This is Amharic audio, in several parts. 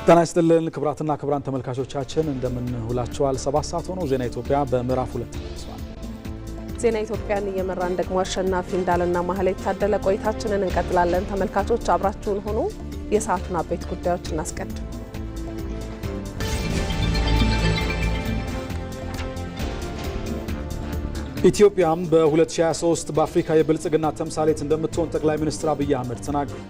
ጤና ይስጥልን ክቡራትና ክቡራን ተመልካቾቻችን እንደምን ውላችኋል። 7 ሰዓት ሆኖ ዜና ኢትዮጵያ በምዕራፍ 2 ተነስቷል። ዜና ኢትዮጵያን እየመራን ደግሞ አሸናፊ እንዳለና ማህሌት ታደለ ቆይታችንን እንቀጥላለን። ተመልካቾች አብራችሁን ሆኑ። የሰዓቱን አበይት ጉዳዮች እናስቀድም። ኢትዮጵያም በ2023 በአፍሪካ የብልጽግና ተምሳሌት እንደምትሆን ጠቅላይ ሚኒስትር አብይ አህመድ ተናገሩ።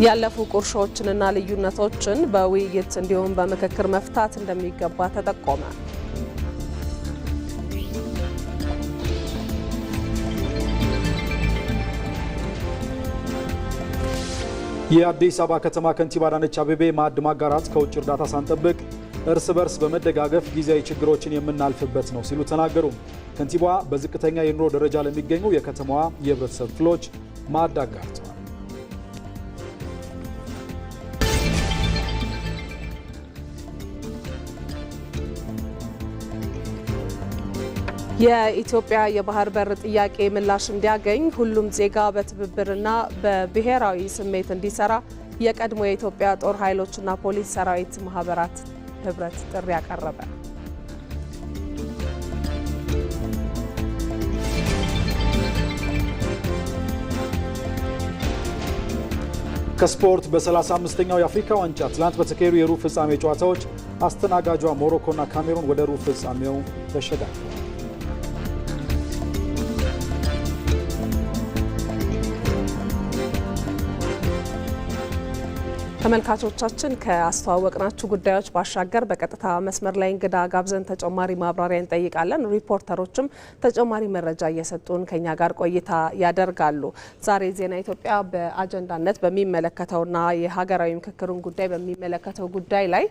ያለፉ ቁርሾችንና ልዩነቶችን በውይይት እንዲሁም በምክክር መፍታት እንደሚገባ ተጠቆመ። የአዲስ አበባ ከተማ ከንቲባ አዳነች አቤቤ ማዕድ ማጋራት ከውጭ እርዳታ ሳንጠብቅ እርስ በርስ በመደጋገፍ ጊዜያዊ ችግሮችን የምናልፍበት ነው ሲሉ ተናገሩ። ከንቲባዋ በዝቅተኛ የኑሮ ደረጃ ለሚገኙ የከተማዋ የህብረተሰብ ክፍሎች ማዕድ አጋርተዋል። የኢትዮጵያ የባህር በር ጥያቄ ምላሽ እንዲያገኝ ሁሉም ዜጋ በትብብርና በብሔራዊ ስሜት እንዲሰራ የቀድሞ የኢትዮጵያ ጦር ኃይሎችና ፖሊስ ሰራዊት ማህበራት ህብረት ጥሪ ያቀረበ። ከስፖርት በ35ኛው የአፍሪካ ዋንጫ ትላንት በተካሄዱ የሩብ ፍጻሜ ጨዋታዎች አስተናጋጇ ሞሮኮና ካሜሩን ወደ ሩብ ፍጻሜው ተሸጋግረዋል። ተመልካቾቻችን ከአስተዋወቅናችሁ ጉዳዮች ባሻገር በቀጥታ መስመር ላይ እንግዳ ጋብዘን ተጨማሪ ማብራሪያ እንጠይቃለን። ሪፖርተሮችም ተጨማሪ መረጃ እየሰጡን ከኛ ጋር ቆይታ ያደርጋሉ። ዛሬ ዜና ኢትዮጵያ በአጀንዳነት በሚመለከተውና የሀገራዊ ምክክሩን ጉዳይ በሚመለከተው ጉዳይ ላይ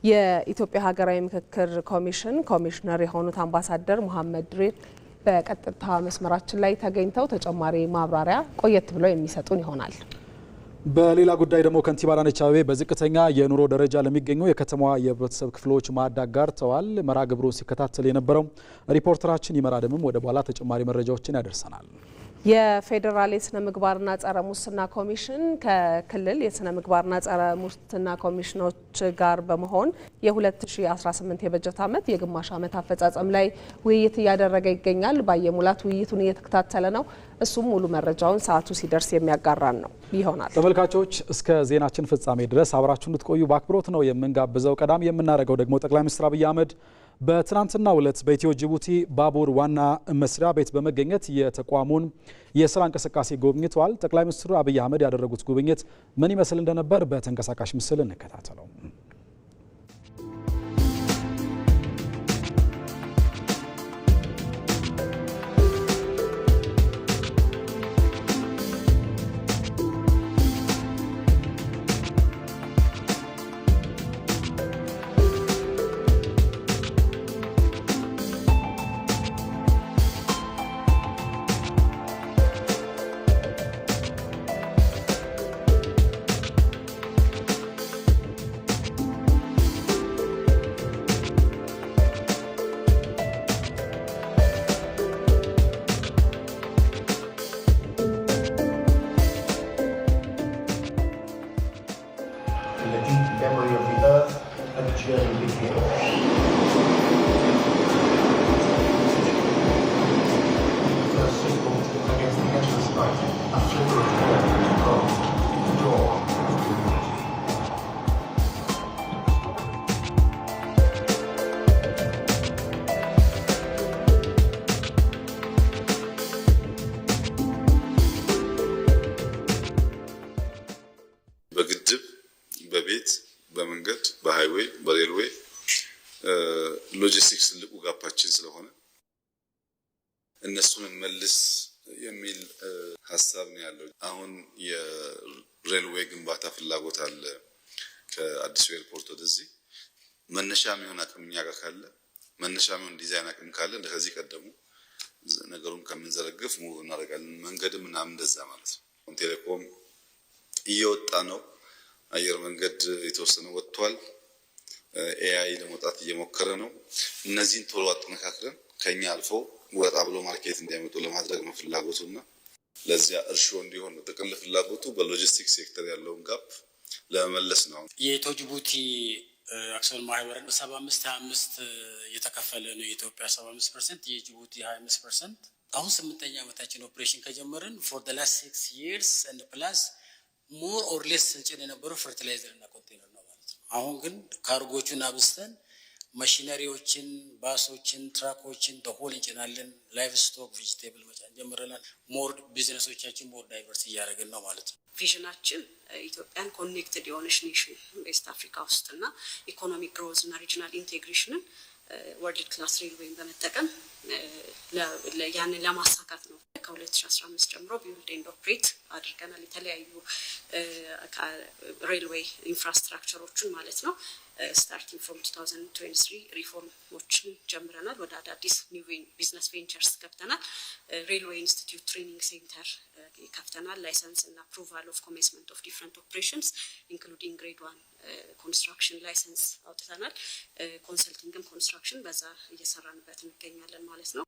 የኢትዮጵያ ሀገራዊ ምክክር ኮሚሽን ኮሚሽነር የሆኑት አምባሳደር መሐመድ ድሪር በቀጥታ መስመራችን ላይ ተገኝተው ተጨማሪ ማብራሪያ ቆየት ብለው የሚሰጡን ይሆናል። በሌላ ጉዳይ ደግሞ ከንቲባ አዳነች አቤቤ በዝቅተኛ የኑሮ ደረጃ ለሚገኙ የከተማዋ የህብረተሰብ ክፍሎች ማዕድ አጋርተዋል። መርሃ ግብሩን ሲከታተል የነበረው ሪፖርተራችን ይመራደምም ወደ በኋላ ተጨማሪ መረጃዎችን ያደርሰናል። የፌዴራል የስነ ምግባርና ጸረ ሙስና ኮሚሽን ከክልል የስነ ምግባርና ጸረ ሙስና ኮሚሽኖች ጋር በመሆን የ2018 የበጀት ዓመት የግማሽ ዓመት አፈጻጸም ላይ ውይይት እያደረገ ይገኛል። ባየሙላት ውይይቱን እየተከታተለ ነው። እሱም ሙሉ መረጃውን ሰዓቱ ሲደርስ የሚያጋራን ነው ይሆናል። ተመልካቾች እስከ ዜናችን ፍጻሜ ድረስ አብራችሁ እንድትቆዩ በአክብሮት ነው የምንጋብዘው። ቀዳሚ የምናደርገው ደግሞ ጠቅላይ ሚኒስትር አብይ አህመድ በትናንትናው ዕለት በኢትዮ ጅቡቲ ባቡር ዋና መስሪያ ቤት በመገኘት የተቋሙን የስራ እንቅስቃሴ ጎብኝተዋል። ጠቅላይ ሚኒስትሩ አብይ አህመድ ያደረጉት ጉብኝት ምን ይመስል እንደነበር በተንቀሳቃሽ ምስል እንከታተለው። በግድብ በቤት በመንገድ በሃይዌይ በሬልዌይ ሎጂስቲክስ ትልቁ ጋፓችን ስለሆነ እነሱን መልስ የሚል ሀሳብ ነው ያለው። አሁን የሬልዌይ ግንባታ ፍላጎት አለ። ከአዲሱ ኤርፖርት ወደዚህ መነሻ የሚሆን አቅም እኛ ጋር ካለ መነሻ የሚሆን ዲዛይን አቅም ካለ እንደዚህ ቀደሙ ነገሩን ከምንዘረግፍ ሙቭ እናደርጋለን። መንገድም ምናምን እንደዛ ማለት ነው። ቴሌኮም እየወጣ ነው። አየር መንገድ የተወሰነ ወጥቷል። ኤአይ ለመውጣት እየሞከረ ነው። እነዚህን ቶሎ አጠናክረን ከኛ አልፎ ወጣ ብሎ ማርኬት እንዲያመጡ ለማድረግ ነው ፍላጎቱና ለዚያ እርሾ እንዲሆን ነው ጥቅል ፍላጎቱ። በሎጂስቲክስ ሴክተር ያለውን ጋፕ ለመመለስ ነው። የኢትዮ ጅቡቲ አክሲዮን ማህበር 75-25 የተከፈለ ነው። የኢትዮጵያ 75%፣ የጅቡቲ 25%። አሁን 8ኛ ዓመታችን ኦፕሬሽን ከጀመርን for the last 6 years and plus more or less ስንጭን የነበረው ፈርቲላይዘር እና ኮንቴነር ነው ማለት ነው። አሁን ግን ካርጎቹን አብስተን ማሽነሪዎችን፣ ባሶችን፣ ትራኮችን በሆል እንጭናለን። ላይቭ ስቶክ፣ ቬጂቴብል መጫን ጀምረናል። ሞር ቢዝነሶቻችን ሞር ዳይቨርስ እያደረግን ነው ማለት ነው። ቪዥናችን ኢትዮጵያን ኮኔክትድ የሆነች ኔሽን ዌስት አፍሪካ ውስጥና ኢኮኖሚክ ግሮዝ እና ሪጂናል ኢንቴግሬሽንን ወርልድ ክላስ ሬልዌይን በመጠቀም ያንን ለማሳካት ነው። ከ2015 ጀምሮ ቢልድ ኤንድ ኦፕሬት አድርገናል። የተለያዩ ሬልዌይ ኢንፍራስትራክቸሮችን ማለት ነው። ስታርቲንግ ፍሮም 2023 ሪፎርሞችን ጀምረናል። ወደ አዳዲስ ኒው ቢዝነስ ቬንቸርስ ገብተናል። ሬልዌይ ኢንስቲትዩት ትሬኒንግ ሴንተር ከፍተናል። ላይሰንስ እና አፕሩቫል ኦፍ ኮሜንስመንት ኦፍ ዲፍረንት ኦፕሬሽንስ ኢንክሉዲንግ ግሬድ 1 ኮንስትራክሽን ላይሰንስ አውጥተናል። ኮንሰልቲንግም ኮንስትራክሽን በዛ እየሰራንበት እንገኛለን ማለት ነው።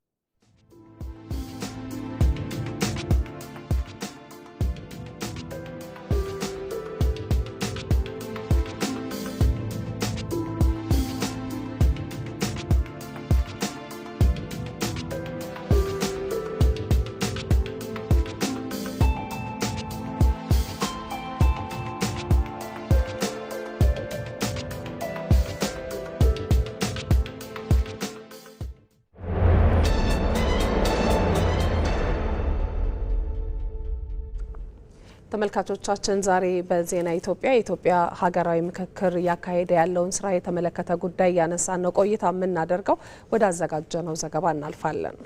ተመልካቾቻችን ዛሬ በዜና ኢትዮጵያ ሀገራዊ ምክክር ያካሄደ ያለውን ስራ የተመለከተ ጉዳይ ያነሳን ነው ቆይታ የምናደርገው። ወደ አዘጋጀነው ዘገባ እናልፋለን።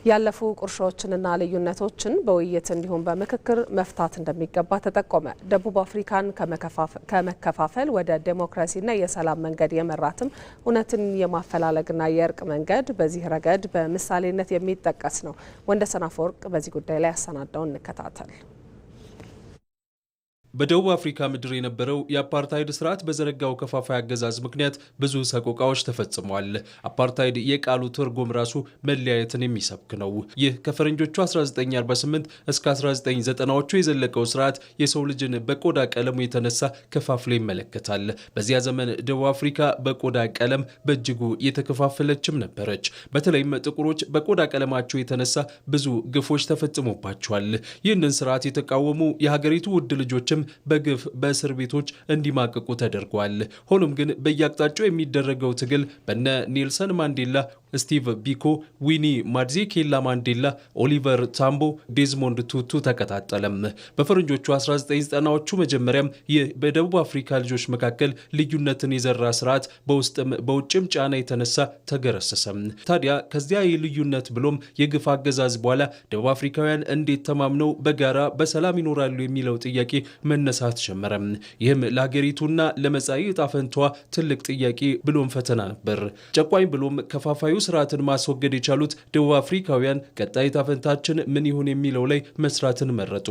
ያለፉ ቁርሾችንና ልዩነቶችን በውይይት እንዲሁም በምክክር መፍታት እንደሚገባ ተጠቆመ። ደቡብ አፍሪካን ከመከፋፈል ወደ ዴሞክራሲና የሰላም መንገድ የመራትም እውነትን የማፈላለግና የእርቅ መንገድ በዚህ ረገድ በምሳሌነት የሚጠቀስ ነው። ወንደሰን አፈወርቅ በዚህ ጉዳይ ላይ ያሰናዳውን እንከታተል። በደቡብ አፍሪካ ምድር የነበረው የአፓርታይድ ስርዓት በዘረጋው ከፋፋይ አገዛዝ ምክንያት ብዙ ሰቆቃዎች ተፈጽመዋል። አፓርታይድ የቃሉ ትርጉም ራሱ መለያየትን የሚሰብክ ነው። ይህ ከፈረንጆቹ 1948 እስከ 1990ዎቹ የዘለቀው ስርዓት የሰው ልጅን በቆዳ ቀለሙ የተነሳ ከፋፍሎ ይመለከታል። በዚያ ዘመን ደቡብ አፍሪካ በቆዳ ቀለም በእጅጉ የተከፋፈለችም ነበረች። በተለይም ጥቁሮች በቆዳ ቀለማቸው የተነሳ ብዙ ግፎች ተፈጽሞባቸዋል። ይህንን ስርዓት የተቃወሙ የሀገሪቱ ውድ ልጆችም በግፍ በእስር ቤቶች እንዲማቀቁ ተደርጓል። ሆኖም ግን በየአቅጣጫው የሚደረገው ትግል በነ ኔልሰን ማንዴላ፣ ስቲቭ ቢኮ፣ ዊኒ ማድዜኬላ ማንዴላ፣ ኦሊቨር ታምቦ፣ ዴዝሞንድ ቱቱ ተቀጣጠለም። በፈረንጆቹ 1990ዎቹ መጀመሪያም ይህ በደቡብ አፍሪካ ልጆች መካከል ልዩነትን የዘራ ስርዓት በውስጥም በውጭም ጫና የተነሳ ተገረሰሰም። ታዲያ ከዚያ የልዩነት ብሎም የግፍ አገዛዝ በኋላ ደቡብ አፍሪካውያን እንዴት ተማምነው በጋራ በሰላም ይኖራሉ የሚለው ጥያቄ መነሳት ጀመረ። ይህም ለሀገሪቱና ለመጻኢ ዕጣ ፈንታዋ ትልቅ ጥያቄ ብሎም ፈተና ነበር። ጨቋኝ ብሎም ከፋፋዩ ስርዓትን ማስወገድ የቻሉት ደቡብ አፍሪካውያን ቀጣይ ዕጣ ፈንታችን ምን ይሁን የሚለው ላይ መስራትን መረጡ።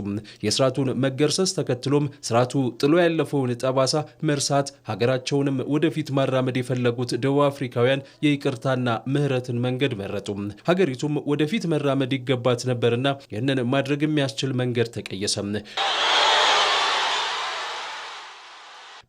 የስርዓቱን መገርሰስ ተከትሎም ስርዓቱ ጥሎ ያለፈውን ጠባሳ መርሳት፣ ሀገራቸውንም ወደፊት ማራመድ የፈለጉት ደቡብ አፍሪካውያን የይቅርታና ምህረትን መንገድ መረጡ። ሀገሪቱም ወደፊት መራመድ ይገባት ነበርና ይህንን ማድረግ የሚያስችል መንገድ ተቀየሰ።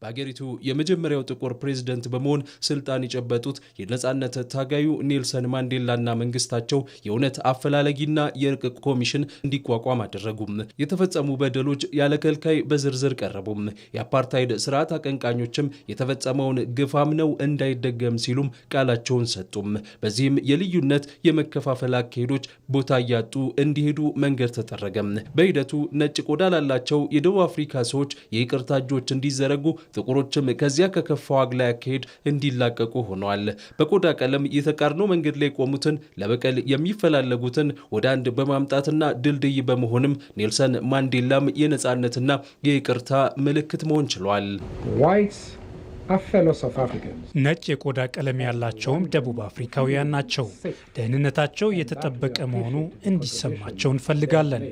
በአገሪቱ የመጀመሪያው ጥቁር ፕሬዝዳንት በመሆን ስልጣን የጨበጡት የነጻነት ታጋዩ ኔልሰን ማንዴላና መንግስታቸው የእውነት አፈላላጊና የእርቅ ኮሚሽን እንዲቋቋም አደረጉም። የተፈጸሙ በደሎች ያለ ከልካይ በዝርዝር ቀረቡም። የአፓርታይድ ስርዓት አቀንቃኞችም የተፈጸመውን ግፍ አምነው እንዳይደገም ሲሉም ቃላቸውን ሰጡም። በዚህም የልዩነት የመከፋፈል አካሄዶች ቦታ እያጡ እንዲሄዱ መንገድ ተጠረገም። በሂደቱ ነጭ ቆዳ ላላቸው የደቡብ አፍሪካ ሰዎች የይቅርታ እጆች እንዲዘረጉ፣ ጥቁሮችም ከዚያ ከከፋው አግላይ አካሄድ እንዲላቀቁ ሆነዋል። በቆዳ ቀለም የተቃርኖ መንገድ ላይ ቆሙትን ለበቀል የሚፈላለጉትን ወደ አንድ በማምጣትና ድልድይ በመሆንም ኔልሰን ማንዴላም የነጻነትና የይቅርታ ምልክት መሆን ችሏል። Whites ነጭ የቆዳ ቀለም ያላቸውም ደቡብ አፍሪካውያን ናቸው። ደህንነታቸው የተጠበቀ መሆኑ እንዲሰማቸው እንፈልጋለን።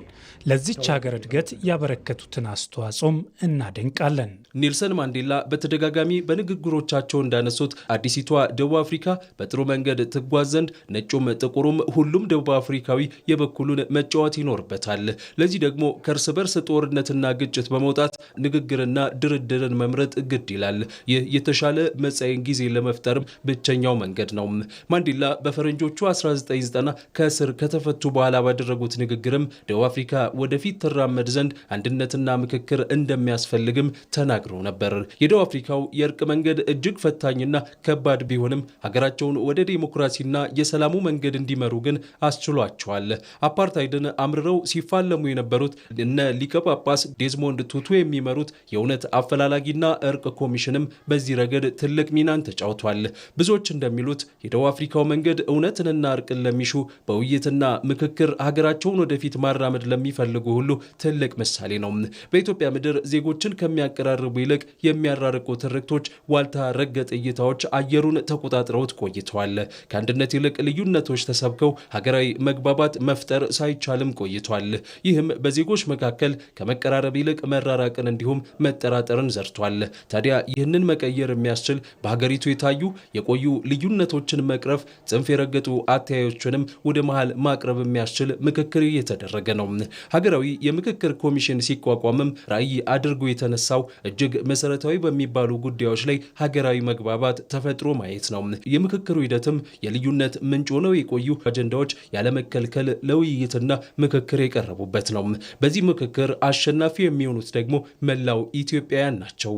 ለዚች ሀገር እድገት ያበረከቱትን አስተዋጽኦም እናደንቃለን። ኔልሰን ማንዴላ በተደጋጋሚ በንግግሮቻቸው እንዳነሱት አዲሲቷ ደቡብ አፍሪካ በጥሩ መንገድ ትጓዝ ዘንድ ነጩም ጥቁሩም ሁሉም ደቡብ አፍሪካዊ የበኩሉን መጫወት ይኖርበታል። ለዚህ ደግሞ ከእርስ በርስ ጦርነትና ግጭት በመውጣት ንግግርና ድርድርን መምረጥ ግድ ይላል። ይህ የተሻለ መጻኢን ጊዜ ለመፍጠርም ብቸኛው መንገድ ነው። ማንዴላ በፈረንጆቹ 1990 ከእስር ከተፈቱ በኋላ ባደረጉት ንግግርም ደቡብ አፍሪካ ወደፊት ትራመድ ዘንድ አንድነትና ምክክር እንደሚያስፈልግም ተናግረው ነበር። የደቡብ አፍሪካው የእርቅ መንገድ እጅግ ፈታኝና ከባድ ቢሆንም ሀገራቸውን ወደ ዴሞክራሲና የሰላሙ መንገድ እንዲመሩ ግን አስችሏቸዋል። አፓርታይድን አምርረው ሲፋለሙ የነበሩት እነ ሊቀ ጳጳስ ዴዝሞንድ ቱቱ የሚመሩት የእውነት አፈላላጊና እርቅ ኮሚሽንም በዚህ ረገድ ትልቅ ሚናን ተጫውቷል። ብዙዎች እንደሚሉት የደቡብ አፍሪካው መንገድ እውነትንና እርቅን ለሚሹ በውይይትና ምክክር ሀገራቸውን ወደፊት ማራመድ ለሚፈልጉ ሁሉ ትልቅ ምሳሌ ነው። በኢትዮጵያ ምድር ዜጎችን ከሚያቀራርቡ ይልቅ የሚያራርቁ ትርክቶች፣ ዋልታ ረገጥ እይታዎች አየሩን ተቆጣጥረውት ቆይተዋል። ከአንድነት ይልቅ ልዩነቶች ተሰብከው ሀገራዊ መግባባት መፍጠር ሳይቻልም ቆይቷል። ይህም በዜጎች መካከል ከመቀራረብ ይልቅ መራራቅን እንዲሁም መጠራጠርን ዘርቷል። ታዲያ ይህንን መቀየር የሚያስችል በሀገሪቱ የታዩ የቆዩ ልዩነቶችን መቅረፍ፣ ጽንፍ የረገጡ አተያዮችንም ወደ መሃል ማቅረብ የሚያስችል ምክክር እየተደረገ ነው። ሀገራዊ የምክክር ኮሚሽን ሲቋቋምም ራዕይ አድርጎ የተነሳው እጅግ መሰረታዊ በሚባሉ ጉዳዮች ላይ ሀገራዊ መግባባት ተፈጥሮ ማየት ነው። የምክክሩ ሂደትም የልዩነት ምንጭ ሆነው የቆዩ አጀንዳዎች ያለመከልከል ለውይይትና ምክክር የቀረቡበት ነው። በዚህ ምክክር አሸናፊ የሚሆኑት ደግሞ መላው ኢትዮጵያውያን ናቸው።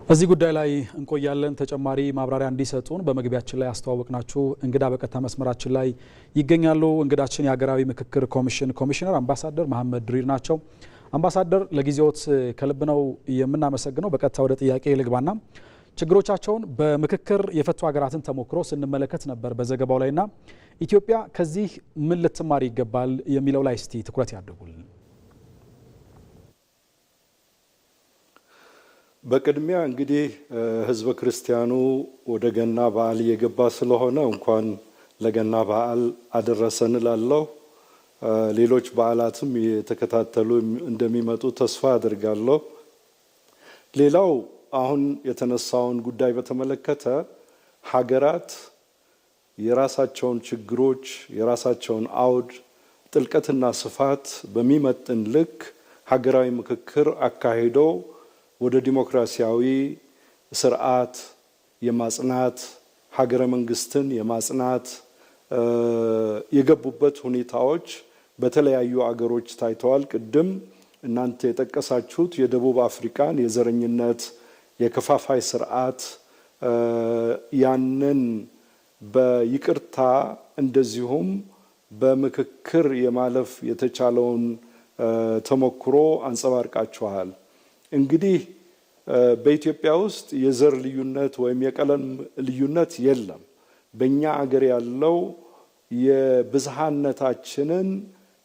እዚህ ጉዳይ ላይ እንቆያለን። ተጨማሪ ማብራሪያ እንዲሰጡን በመግቢያችን ላይ አስተዋወቅናችሁ እንግዳ በቀጥታ መስመራችን ላይ ይገኛሉ። እንግዳችን የሀገራዊ ምክክር ኮሚሽን ኮሚሽነር አምባሳደር መሐመድ ድሪር ናቸው። አምባሳደር ለጊዜዎት ከልብ ነው የምናመሰግነው። በቀጥታ ወደ ጥያቄ ልግባና ችግሮቻቸውን በምክክር የፈቱ ሀገራትን ተሞክሮ ስንመለከት ነበር በዘገባው ላይና ኢትዮጵያ ከዚህ ምን ልትማር ይገባል የሚለው ላይ እስቲ ትኩረት ያድርጉልን። በቅድሚያ እንግዲህ ህዝበ ክርስቲያኑ ወደ ገና በዓል እየገባ ስለሆነ እንኳን ለገና በዓል አደረሰን እላለሁ። ሌሎች በዓላትም የተከታተሉ እንደሚመጡ ተስፋ አድርጋለሁ። ሌላው አሁን የተነሳውን ጉዳይ በተመለከተ ሀገራት የራሳቸውን ችግሮች፣ የራሳቸውን አውድ ጥልቀትና ስፋት በሚመጥን ልክ ሀገራዊ ምክክር አካሂደው ወደ ዲሞክራሲያዊ ስርዓት የማጽናት ሀገረ መንግስትን የማጽናት የገቡበት ሁኔታዎች በተለያዩ አገሮች ታይተዋል። ቅድም እናንተ የጠቀሳችሁት የደቡብ አፍሪካን የዘረኝነት የከፋፋይ ስርዓት ያንን በይቅርታ እንደዚሁም በምክክር የማለፍ የተቻለውን ተሞክሮ አንጸባርቃችኋል። እንግዲህ በኢትዮጵያ ውስጥ የዘር ልዩነት ወይም የቀለም ልዩነት የለም። በእኛ አገር ያለው የብዝሃነታችንን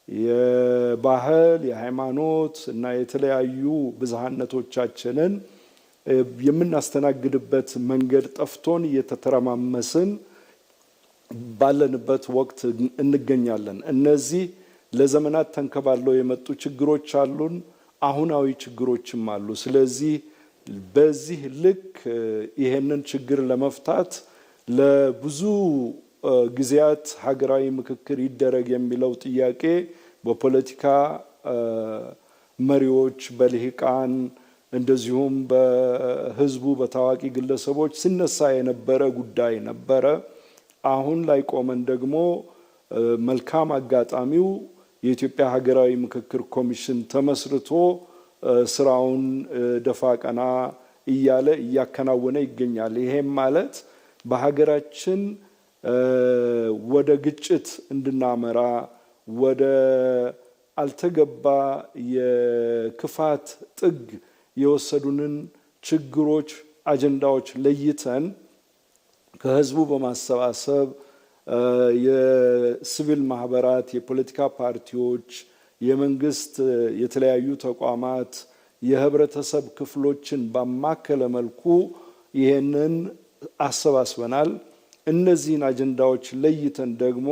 የባህል፣ የሃይማኖት እና የተለያዩ ብዝሃነቶቻችንን የምናስተናግድበት መንገድ ጠፍቶን እየተተረማመስን ባለንበት ወቅት እንገኛለን። እነዚህ ለዘመናት ተንከባለው የመጡ ችግሮች አሉን፣ አሁናዊ ችግሮችም አሉ። ስለዚህ በዚህ ልክ ይሄንን ችግር ለመፍታት ለብዙ ጊዜያት ሀገራዊ ምክክር ይደረግ የሚለው ጥያቄ በፖለቲካ መሪዎች፣ በልሂቃን እንደዚሁም በህዝቡ በታዋቂ ግለሰቦች ሲነሳ የነበረ ጉዳይ ነበረ። አሁን ላይ ቆመን ደግሞ መልካም አጋጣሚው የኢትዮጵያ ሀገራዊ ምክክር ኮሚሽን ተመስርቶ ስራውን ደፋ ቀና እያለ እያከናወነ ይገኛል። ይሄም ማለት በሀገራችን ወደ ግጭት እንድናመራ ወደ አልተገባ የክፋት ጥግ የወሰዱንን ችግሮች፣ አጀንዳዎች ለይተን ከህዝቡ በማሰባሰብ የሲቪል ማህበራት፣ የፖለቲካ ፓርቲዎች፣ የመንግስት የተለያዩ ተቋማት፣ የህብረተሰብ ክፍሎችን ባማከለ መልኩ ይሄንን አሰባስበናል። እነዚህን አጀንዳዎች ለይተን ደግሞ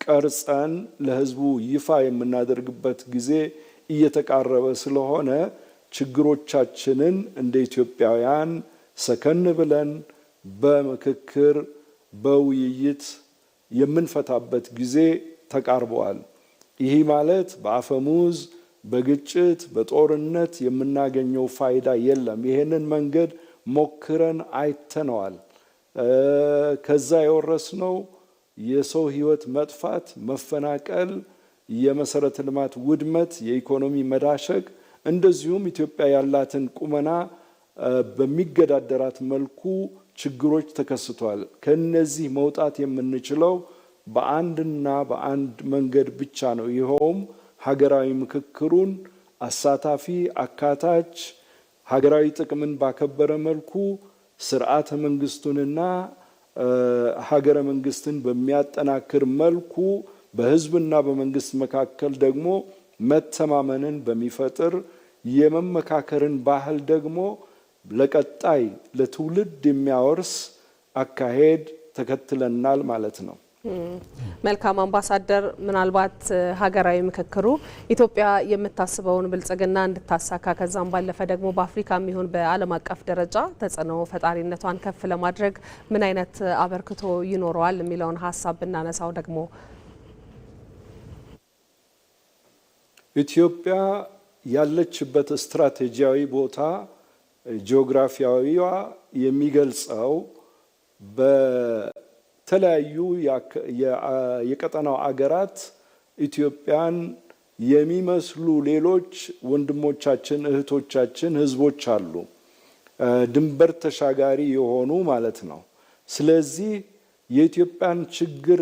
ቀርጸን ለህዝቡ ይፋ የምናደርግበት ጊዜ እየተቃረበ ስለሆነ ችግሮቻችንን እንደ ኢትዮጵያውያን ሰከን ብለን በምክክር በውይይት የምንፈታበት ጊዜ ተቃርበዋል። ይህ ማለት በአፈሙዝ በግጭት በጦርነት የምናገኘው ፋይዳ የለም። ይሄንን መንገድ ሞክረን አይተነዋል። ከዛ የወረስነው የሰው ህይወት መጥፋት፣ መፈናቀል፣ የመሰረተ ልማት ውድመት፣ የኢኮኖሚ መዳሸቅ እንደዚሁም ኢትዮጵያ ያላትን ቁመና በሚገዳደራት መልኩ ችግሮች ተከስተዋል። ከነዚህ መውጣት የምንችለው በአንድና በአንድ መንገድ ብቻ ነው። ይኸውም ሀገራዊ ምክክሩን አሳታፊ፣ አካታች፣ ሀገራዊ ጥቅምን ባከበረ መልኩ ስርዓተ መንግስቱንና ሀገረ መንግስትን በሚያጠናክር መልኩ በህዝብና በመንግስት መካከል ደግሞ መተማመንን በሚፈጥር የመመካከርን ባህል ደግሞ ለቀጣይ ለትውልድ የሚያወርስ አካሄድ ተከትለናል ማለት ነው። መልካም አምባሳደር፣ ምናልባት ሀገራዊ ምክክሩ ኢትዮጵያ የምታስበውን ብልጽግና እንድታሳካ ከዛም ባለፈ ደግሞ በአፍሪካም ይሁን በዓለም አቀፍ ደረጃ ተጽዕኖ ፈጣሪነቷን ከፍ ለማድረግ ምን አይነት አበርክቶ ይኖረዋል የሚለውን ሀሳብ ብናነሳው ደግሞ ኢትዮጵያ ያለችበት ስትራቴጂያዊ ቦታ ጂኦግራፊያዊዋ የሚገልጸው በተለያዩ የቀጠናው አገራት ኢትዮጵያን የሚመስሉ ሌሎች ወንድሞቻችን፣ እህቶቻችን፣ ህዝቦች አሉ። ድንበር ተሻጋሪ የሆኑ ማለት ነው። ስለዚህ የኢትዮጵያን ችግር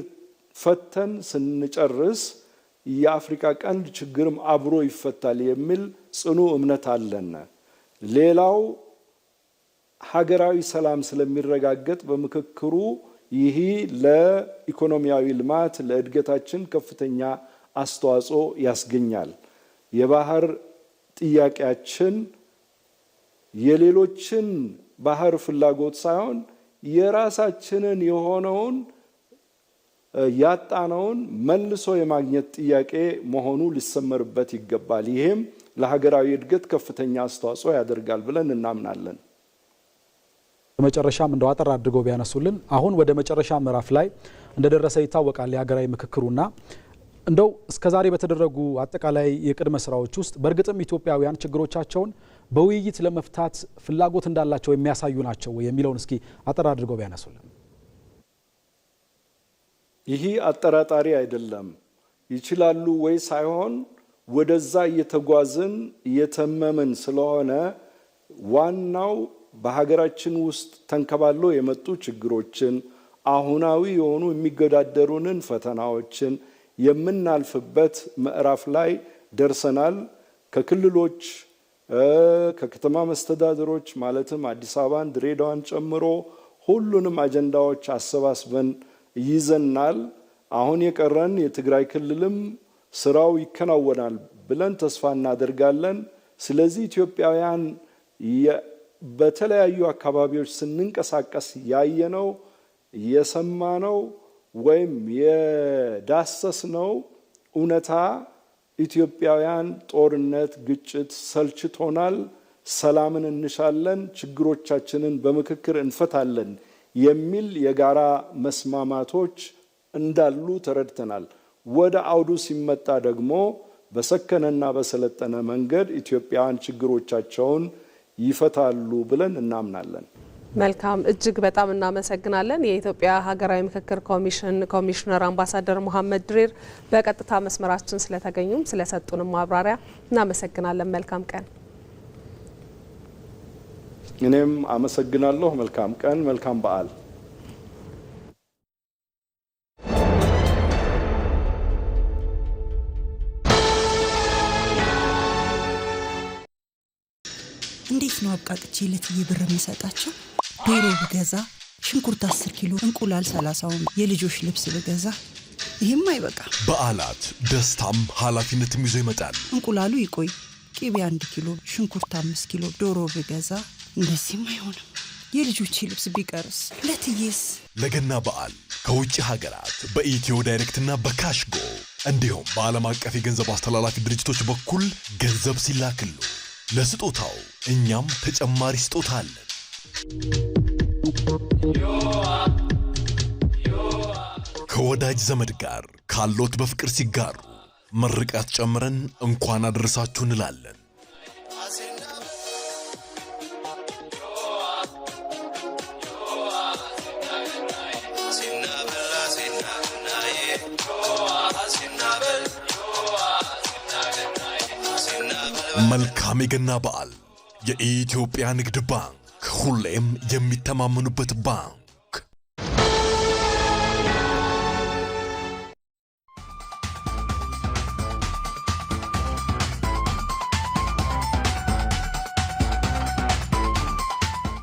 ፈተን ስንጨርስ የአፍሪካ ቀንድ ችግርም አብሮ ይፈታል የሚል ጽኑ እምነት አለን። ሌላው ሀገራዊ ሰላም ስለሚረጋገጥ በምክክሩ ይህ ለኢኮኖሚያዊ ልማት ለእድገታችን ከፍተኛ አስተዋጽኦ ያስገኛል። የባህር ጥያቄያችን የሌሎችን ባህር ፍላጎት ሳይሆን የራሳችንን የሆነውን ያጣነውን መልሶ የማግኘት ጥያቄ መሆኑ ሊሰመርበት ይገባል። ይሄም ለሀገራዊ እድገት ከፍተኛ አስተዋጽኦ ያደርጋል ብለን እናምናለን። በመጨረሻም እንደው አጠር አድርገው ቢያነሱልን፣ አሁን ወደ መጨረሻ ምዕራፍ ላይ እንደደረሰ ይታወቃል የሀገራዊ ምክክሩና እንደው እስከዛሬ በተደረጉ አጠቃላይ የቅድመ ስራዎች ውስጥ በእርግጥም ኢትዮጵያውያን ችግሮቻቸውን በውይይት ለመፍታት ፍላጎት እንዳላቸው የሚያሳዩ ናቸው የሚለውን እስኪ አጠር አድርገው ቢያነሱልን። ይህ አጠራጣሪ አይደለም። ይችላሉ ወይ ሳይሆን ወደዛ እየተጓዝን እየተመምን ስለሆነ ዋናው በሀገራችን ውስጥ ተንከባሎ የመጡ ችግሮችን አሁናዊ የሆኑ የሚገዳደሩንን ፈተናዎችን የምናልፍበት ምዕራፍ ላይ ደርሰናል። ከክልሎች ከከተማ መስተዳድሮች ማለትም አዲስ አበባን፣ ድሬዳዋን ጨምሮ ሁሉንም አጀንዳዎች አሰባስበን ይዘናል። አሁን የቀረን የትግራይ ክልልም ስራው ይከናወናል ብለን ተስፋ እናደርጋለን። ስለዚህ ኢትዮጵያውያን በተለያዩ አካባቢዎች ስንንቀሳቀስ ያየነው የሰማነው ወይም የዳሰስነው እውነታ ኢትዮጵያውያን ጦርነት፣ ግጭት ሰልችቶናል፣ ሰላምን እንሻለን፣ ችግሮቻችንን በምክክር እንፈታለን የሚል የጋራ መስማማቶች እንዳሉ ተረድተናል። ወደ አውዱ ሲመጣ ደግሞ በሰከነና በሰለጠነ መንገድ ኢትዮጵያውያን ችግሮቻቸውን ይፈታሉ ብለን እናምናለን። መልካም፣ እጅግ በጣም እናመሰግናለን። የኢትዮጵያ ሀገራዊ ምክክር ኮሚሽን ኮሚሽነር አምባሳደር መሐመድ ድሪር በቀጥታ መስመራችን ስለተገኙም ስለሰጡንም ማብራሪያ እናመሰግናለን። መልካም ቀን። እኔም አመሰግናለሁ። መልካም ቀን፣ መልካም በዓል። እንዴት ነው አብቃቅቼ ለትዬ ብር የምሰጣቸው? ዶሮ ብገዛ፣ ሽንኩርት 10 ኪሎ፣ እንቁላል 30፣ የልጆች ልብስ ብገዛ ይሄም አይበቃ። በዓላት ደስታም ኃላፊነትም ይዞ ይመጣል። እንቁላሉ ይቆይ፣ ቅቤ 1 ኪሎ፣ ሽንኩርት 5 ኪሎ፣ ዶሮ ብገዛ እንደዚህም አይሆንም። የልጆቼ ልብስ ቢቀርስ ለትዬስ ለገና በዓል ከውጭ ሀገራት በኢትዮ ዳይሬክትና በካሽጎ እንዲሁም በዓለም አቀፍ የገንዘብ አስተላላፊ ድርጅቶች በኩል ገንዘብ ሲላክሉ ለስጦታው እኛም ተጨማሪ ስጦታ አለን። ከወዳጅ ዘመድ ጋር ካሎት በፍቅር ሲጋሩ ምርቃት ጨምረን እንኳን አደረሳችሁ እንላለን። መልካም የገና በዓል። የኢትዮጵያ ንግድ ባንክ ሁሌም የሚተማመኑበት ባንክ።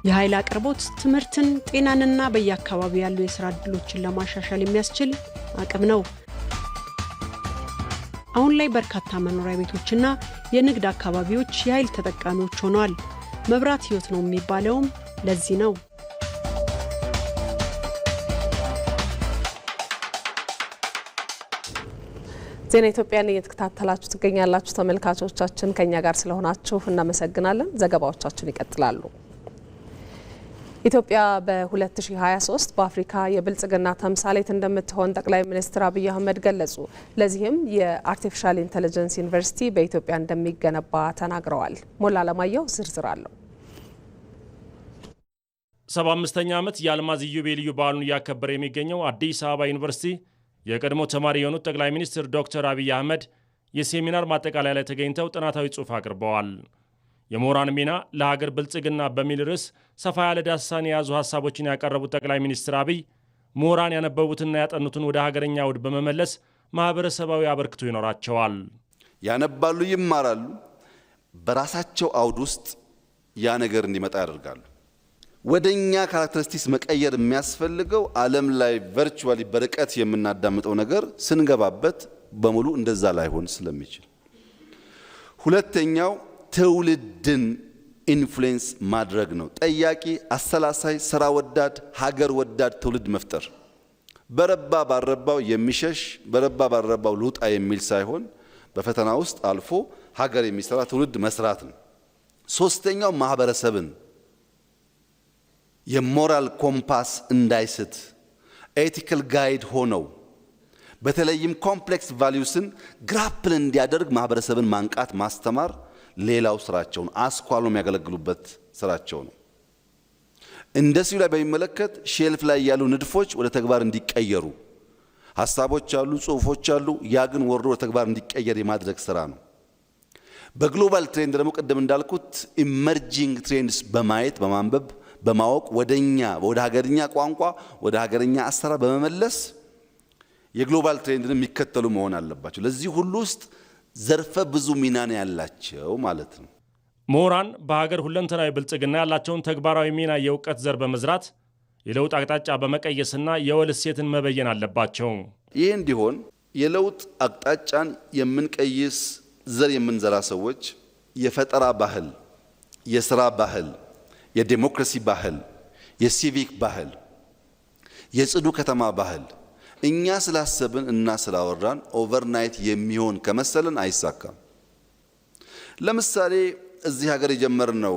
የኃይል አቅርቦት ትምህርትን፣ ጤናንና በየአካባቢው ያሉ የሥራ ዕድሎችን ለማሻሻል የሚያስችል አቅም ነው። አሁን ላይ በርካታ መኖሪያ ቤቶችና የንግድ አካባቢዎች የኃይል ተጠቃሚዎች ሆነዋል። መብራት ሕይወት ነው የሚባለውም ለዚህ ነው። ዜና ኢትዮጵያን እየተከታተላችሁ ትገኛላችሁ። ተመልካቾቻችን ከኛ ጋር ስለሆናችሁ እናመሰግናለን። ዘገባዎቻችን ይቀጥላሉ። ኢትዮጵያ በ2023 በአፍሪካ የብልጽግና ተምሳሌት እንደምትሆን ጠቅላይ ሚኒስትር አብይ አህመድ ገለጹ። ለዚህም የአርቲፊሻል ኢንተለጀንስ ዩኒቨርሲቲ በኢትዮጵያ እንደሚገነባ ተናግረዋል። ሞላ አለማየሁ ዝርዝር አለው። 75ኛ ዓመት የአልማዝ ኢዮቤልዩ በዓሉን እያከበረ የሚገኘው አዲስ አበባ ዩኒቨርሲቲ የቀድሞ ተማሪ የሆኑት ጠቅላይ ሚኒስትር ዶክተር አብይ አህመድ የሴሚናር ማጠቃለያ ላይ ተገኝተው ጥናታዊ ጽሑፍ አቅርበዋል። የምሁራን ሚና ለሀገር ብልጽግና በሚል ርዕስ ሰፋ ያለ ዳሰሳን የያዙ ሀሳቦችን ያቀረቡት ጠቅላይ ሚኒስትር አብይ ምሁራን ያነበቡትና ያጠኑትን ወደ ሀገረኛ አውድ በመመለስ ማህበረሰባዊ አበርክቶ ይኖራቸዋል። ያነባሉ፣ ይማራሉ፣ በራሳቸው አውድ ውስጥ ያ ነገር እንዲመጣ ያደርጋሉ። ወደኛ ካራክተሪስቲክስ መቀየር የሚያስፈልገው ዓለም ላይ ቨርቹዋሊ በርቀት የምናዳምጠው ነገር ስንገባበት በሙሉ እንደዛ ላይሆን ስለሚችል፣ ሁለተኛው ትውልድን ኢንፍሉዌንስ ማድረግ ነው። ጠያቂ፣ አሰላሳይ፣ ስራ ወዳድ፣ ሀገር ወዳድ ትውልድ መፍጠር። በረባ ባረባው የሚሸሽ በረባ ባረባው ልውጣ የሚል ሳይሆን በፈተና ውስጥ አልፎ ሀገር የሚሰራ ትውልድ መስራት ነው። ሶስተኛው ማህበረሰብን የሞራል ኮምፓስ እንዳይስት ኤቲካል ጋይድ ሆነው በተለይም ኮምፕሌክስ ቫልዩስን ግራፕል እንዲያደርግ ማህበረሰብን ማንቃት ማስተማር ሌላው ስራቸውን አስኳሎ የሚያገለግሉበት ስራቸው ነው። ኢንዱስትሪ ላይ በሚመለከት ሼልፍ ላይ ያሉ ንድፎች ወደ ተግባር እንዲቀየሩ ሐሳቦች አሉ፣ ጽሁፎች አሉ። ያ ግን ወርዶ ወደ ተግባር እንዲቀየር የማድረግ ስራ ነው። በግሎባል ትሬንድ ደግሞ ቀደም እንዳልኩት ኢመርጂንግ ትሬንድስ በማየት በማንበብ በማወቅ ወደኛ ወደ ሀገርኛ ቋንቋ ወደ ሀገርኛ አሰራር በመመለስ የግሎባል ትሬንድን የሚከተሉ መሆን አለባቸው። ለዚህ ሁሉ ውስጥ ዘርፈ ብዙ ሚና ያላቸው ማለት ነው። ምሁራን በሀገር ሁለንተናዊ ብልጽግና ያላቸውን ተግባራዊ ሚና የእውቀት ዘር በመዝራት የለውጥ አቅጣጫ በመቀየስና የወል እሴትን መበየን አለባቸው። ይህ እንዲሆን የለውጥ አቅጣጫን የምንቀይስ ዘር የምንዘራ ሰዎች የፈጠራ ባህል፣ የስራ ባህል፣ የዲሞክራሲ ባህል፣ የሲቪክ ባህል፣ የጽዱ ከተማ ባህል እኛ ስላሰብን እና ስላወራን ኦቨርናይት የሚሆን ከመሰለን አይሳካም። ለምሳሌ እዚህ ሀገር የጀመርነው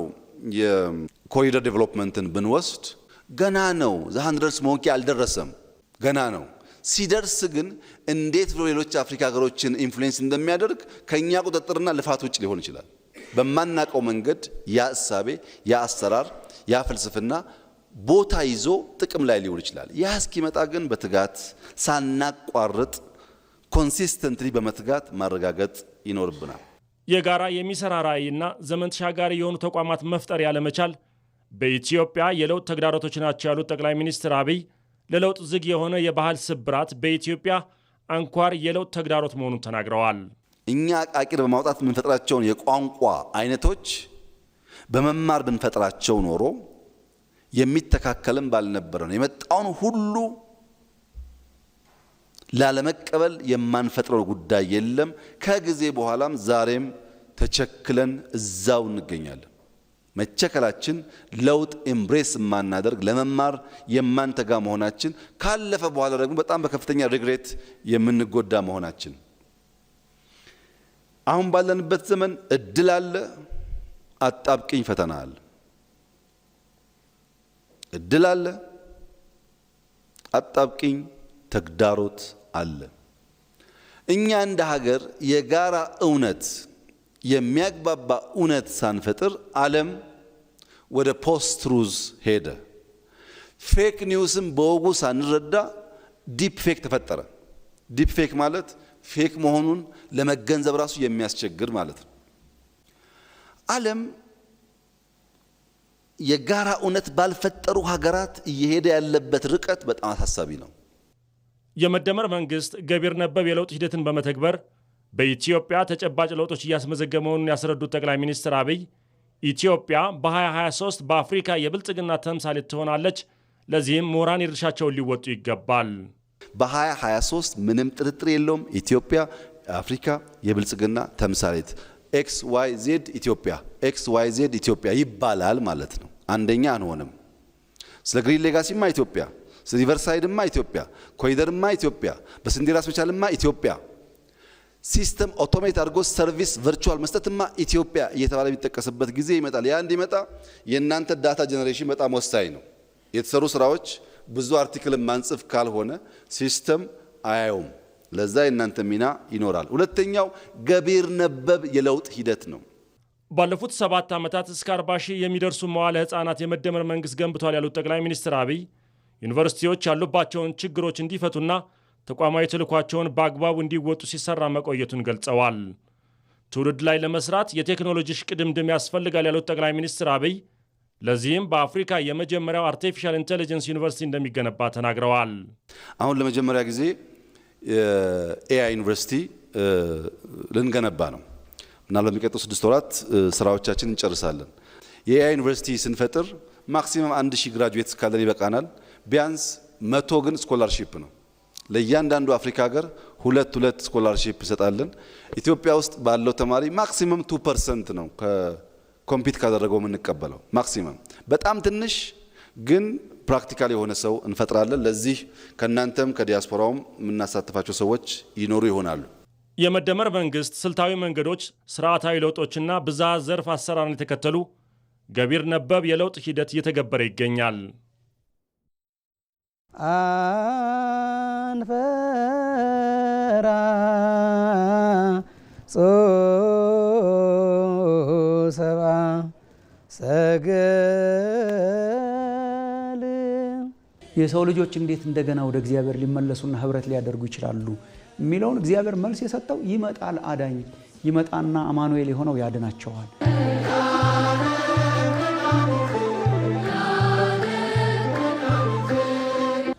የኮሪደር ዴቨሎፕመንትን ብንወስድ ገና ነው። ዘ100 ሞንኪ አልደረሰም፣ ገና ነው። ሲደርስ ግን እንዴት ብሎ ሌሎች አፍሪካ ሀገሮችን ኢንፍሉዌንስ እንደሚያደርግ ከኛ ቁጥጥርና ልፋት ውጭ ሊሆን ይችላል። በማናቀው መንገድ ያ እሳቤ፣ ያ አሰራር፣ ያ ፍልስፍና ቦታ ይዞ ጥቅም ላይ ሊውል ይችላል። ያ እስኪመጣ ግን በትጋት ሳናቋርጥ ኮንሲስተንትሊ በመትጋት ማረጋገጥ ይኖርብናል። የጋራ የሚሰራ ራዕይና ዘመን ተሻጋሪ የሆኑ ተቋማት መፍጠር ያለመቻል በኢትዮጵያ የለውጥ ተግዳሮቶች ናቸው ያሉት ጠቅላይ ሚኒስትር አብይ ለለውጥ ዝግ የሆነ የባህል ስብራት በኢትዮጵያ አንኳር የለውጥ ተግዳሮት መሆኑን ተናግረዋል። እኛ አቃቂር በማውጣት የምንፈጥራቸውን የቋንቋ አይነቶች በመማር ብንፈጥራቸው ኖሮ የሚተካከልም ባልነበረ ነው። የመጣውን ሁሉ ላለመቀበል የማንፈጥረው ጉዳይ የለም። ከጊዜ በኋላም ዛሬም ተቸክለን እዛው እንገኛለን። መቸከላችን ለውጥ ኤምብሬስ የማናደርግ ለመማር የማንተጋ መሆናችን ካለፈ በኋላ ደግሞ በጣም በከፍተኛ ሪግሬት የምንጎዳ መሆናችን አሁን ባለንበት ዘመን እድል አለ፣ አጣብቅኝ ፈተና አለ። እድል አለ፣ አጣብቅኝ ተግዳሮት አለ። እኛ እንደ ሀገር የጋራ እውነት የሚያግባባ እውነት ሳንፈጥር ዓለም ወደ ፖስት ትሩዝ ሄደ። ፌክ ኒውስም በወጉ ሳንረዳ ዲፕ ፌክ ተፈጠረ። ዲፕ ፌክ ማለት ፌክ መሆኑን ለመገንዘብ ራሱ የሚያስቸግር ማለት ነው። ዓለም የጋራ እውነት ባልፈጠሩ ሀገራት እየሄደ ያለበት ርቀት በጣም አሳሳቢ ነው። የመደመር መንግስት ገቢር ነበብ የለውጥ ሂደትን በመተግበር በኢትዮጵያ ተጨባጭ ለውጦች እያስመዘገበ መሆኑን ያስረዱት ጠቅላይ ሚኒስትር አብይ ኢትዮጵያ በ2023 በአፍሪካ የብልጽግና ተምሳሌት ትሆናለች፣ ለዚህም ምሁራን የድርሻቸውን ሊወጡ ይገባል። በ2023 ምንም ጥርጥር የለውም ኢትዮጵያ አፍሪካ የብልጽግና ተምሳሌት XYZ ኢትዮጵያ XYZ ኢትዮጵያ ይባላል ማለት ነው። አንደኛ አንሆንም። ስለ ግሪን ሌጋሲማ ኢትዮጵያ፣ ስለ ሪቨርሳይድማ ኢትዮጵያ፣ ኮሪደርማ ኢትዮጵያ፣ በስንዴ ራስ መቻልማ ኢትዮጵያ፣ ሲስተም ኦቶሜት አድርጎ ሰርቪስ ቨርቹዋል መስጠትማ ኢትዮጵያ እየተባለ የሚጠቀስበት ጊዜ ይመጣል። ያ እንዲመጣ የእናንተ ዳታ ጀነሬሽን በጣም ወሳኝ ነው። የተሰሩ ስራዎች ብዙ አርቲክል ማንጽፍ ካልሆነ ሲስተም አያዩም። ለዛ የእናንተ ሚና ይኖራል። ሁለተኛው ገቢር ነበብ የለውጥ ሂደት ነው። ባለፉት 7 ዓመታት እስከ 40 ሺህ የሚደርሱ መዋለ ህፃናት የመደመር መንግስት ገንብቷል ያሉት ጠቅላይ ሚኒስትር አብይ ዩኒቨርሲቲዎች ያሉባቸውን ችግሮች እንዲፈቱና ተቋማዊ ተልዕኳቸውን በአግባቡ እንዲወጡ ሲሰራ መቆየቱን ገልጸዋል። ትውልድ ላይ ለመስራት የቴክኖሎጂ ሽቅድምድም ያስፈልጋል ያሉት ጠቅላይ ሚኒስትር አብይ ለዚህም በአፍሪካ የመጀመሪያው አርቲፊሻል ኢንተለጀንስ ዩኒቨርሲቲ እንደሚገነባ ተናግረዋል። አሁን ለመጀመሪያ ጊዜ ኤአይ ዩኒቨርሲቲ ልንገነባ ነው። ምናልባት በሚቀጥሉት 6 ወራት ስራዎቻችን እንጨርሳለን። የኤአይ ዩኒቨርሲቲ ስንፈጥር ማክሲመም 1000 ግራጁዌትስ ካለን ይበቃናል። ቢያንስ 100 ግን ስኮላርሺፕ ነው። ለእያንዳንዱ አፍሪካ ሀገር 2 ስኮላርሺፕ እንሰጣለን። ኢትዮጵያ ውስጥ ባለው ተማሪ ማክሲመም 2% ነው ኮምፒት ካደረገው የምንቀበለው ማክሲመም። በጣም ትንሽ ግን ፕራክቲካል የሆነ ሰው እንፈጥራለን። ለዚህ ከናንተም ከዲያስፖራውም የምናሳትፋቸው ሰዎች ይኖሩ ይሆናሉ። የመደመር መንግስት ስልታዊ መንገዶች፣ ስርዓታዊ ለውጦችና ብዝሃ ዘርፍ አሰራርን የተከተሉ ገቢር ነበብ የለውጥ ሂደት እየተገበረ ይገኛል። አንፈራ ሰባ ሰገል የሰው ልጆች እንዴት እንደገና ወደ እግዚአብሔር ሊመለሱና ህብረት ሊያደርጉ ይችላሉ የሚለውን እግዚአብሔር መልስ የሰጠው ይመጣል አዳኝ ይመጣና አማኑኤል የሆነው ያድናቸዋል።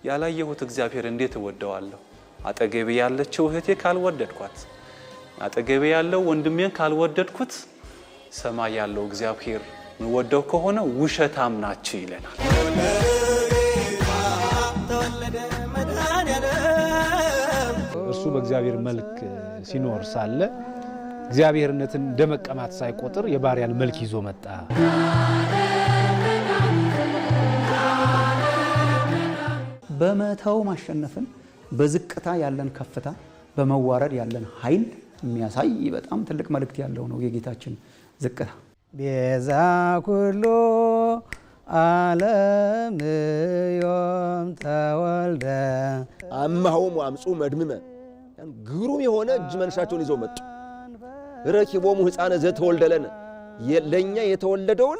ያላየሁት እግዚአብሔር እንዴት እወደዋለሁ? አጠገቤ ያለችው እህቴ ካልወደድኳት፣ አጠገቤ ያለው ወንድሜን ካልወደድኩት ሰማይ ያለው እግዚአብሔር ምወደው ከሆነ ውሸታም ናችሁ ይለናል። እርሱ በእግዚአብሔር መልክ ሲኖር ሳለ እግዚአብሔርነትን እንደመቀማት ሳይቆጥር የባሪያን መልክ ይዞ መጣ። በመተው ማሸነፍን፣ በዝቅታ ያለን ከፍታ፣ በመዋረድ ያለን ኃይል የሚያሳይ በጣም ትልቅ መልእክት ያለው ነው የጌታችን ዝቅታ። ቤዛ ኩሉ ዓለም ዮም ተወልደ አማሆሙ አምጹ መድምመ ግሩም የሆነ እጅ መንሻቸውን ይዘው መጡ። ረኪቦሙ ሕፃነ ዘተወልደለነ ለኛ የተወለደውን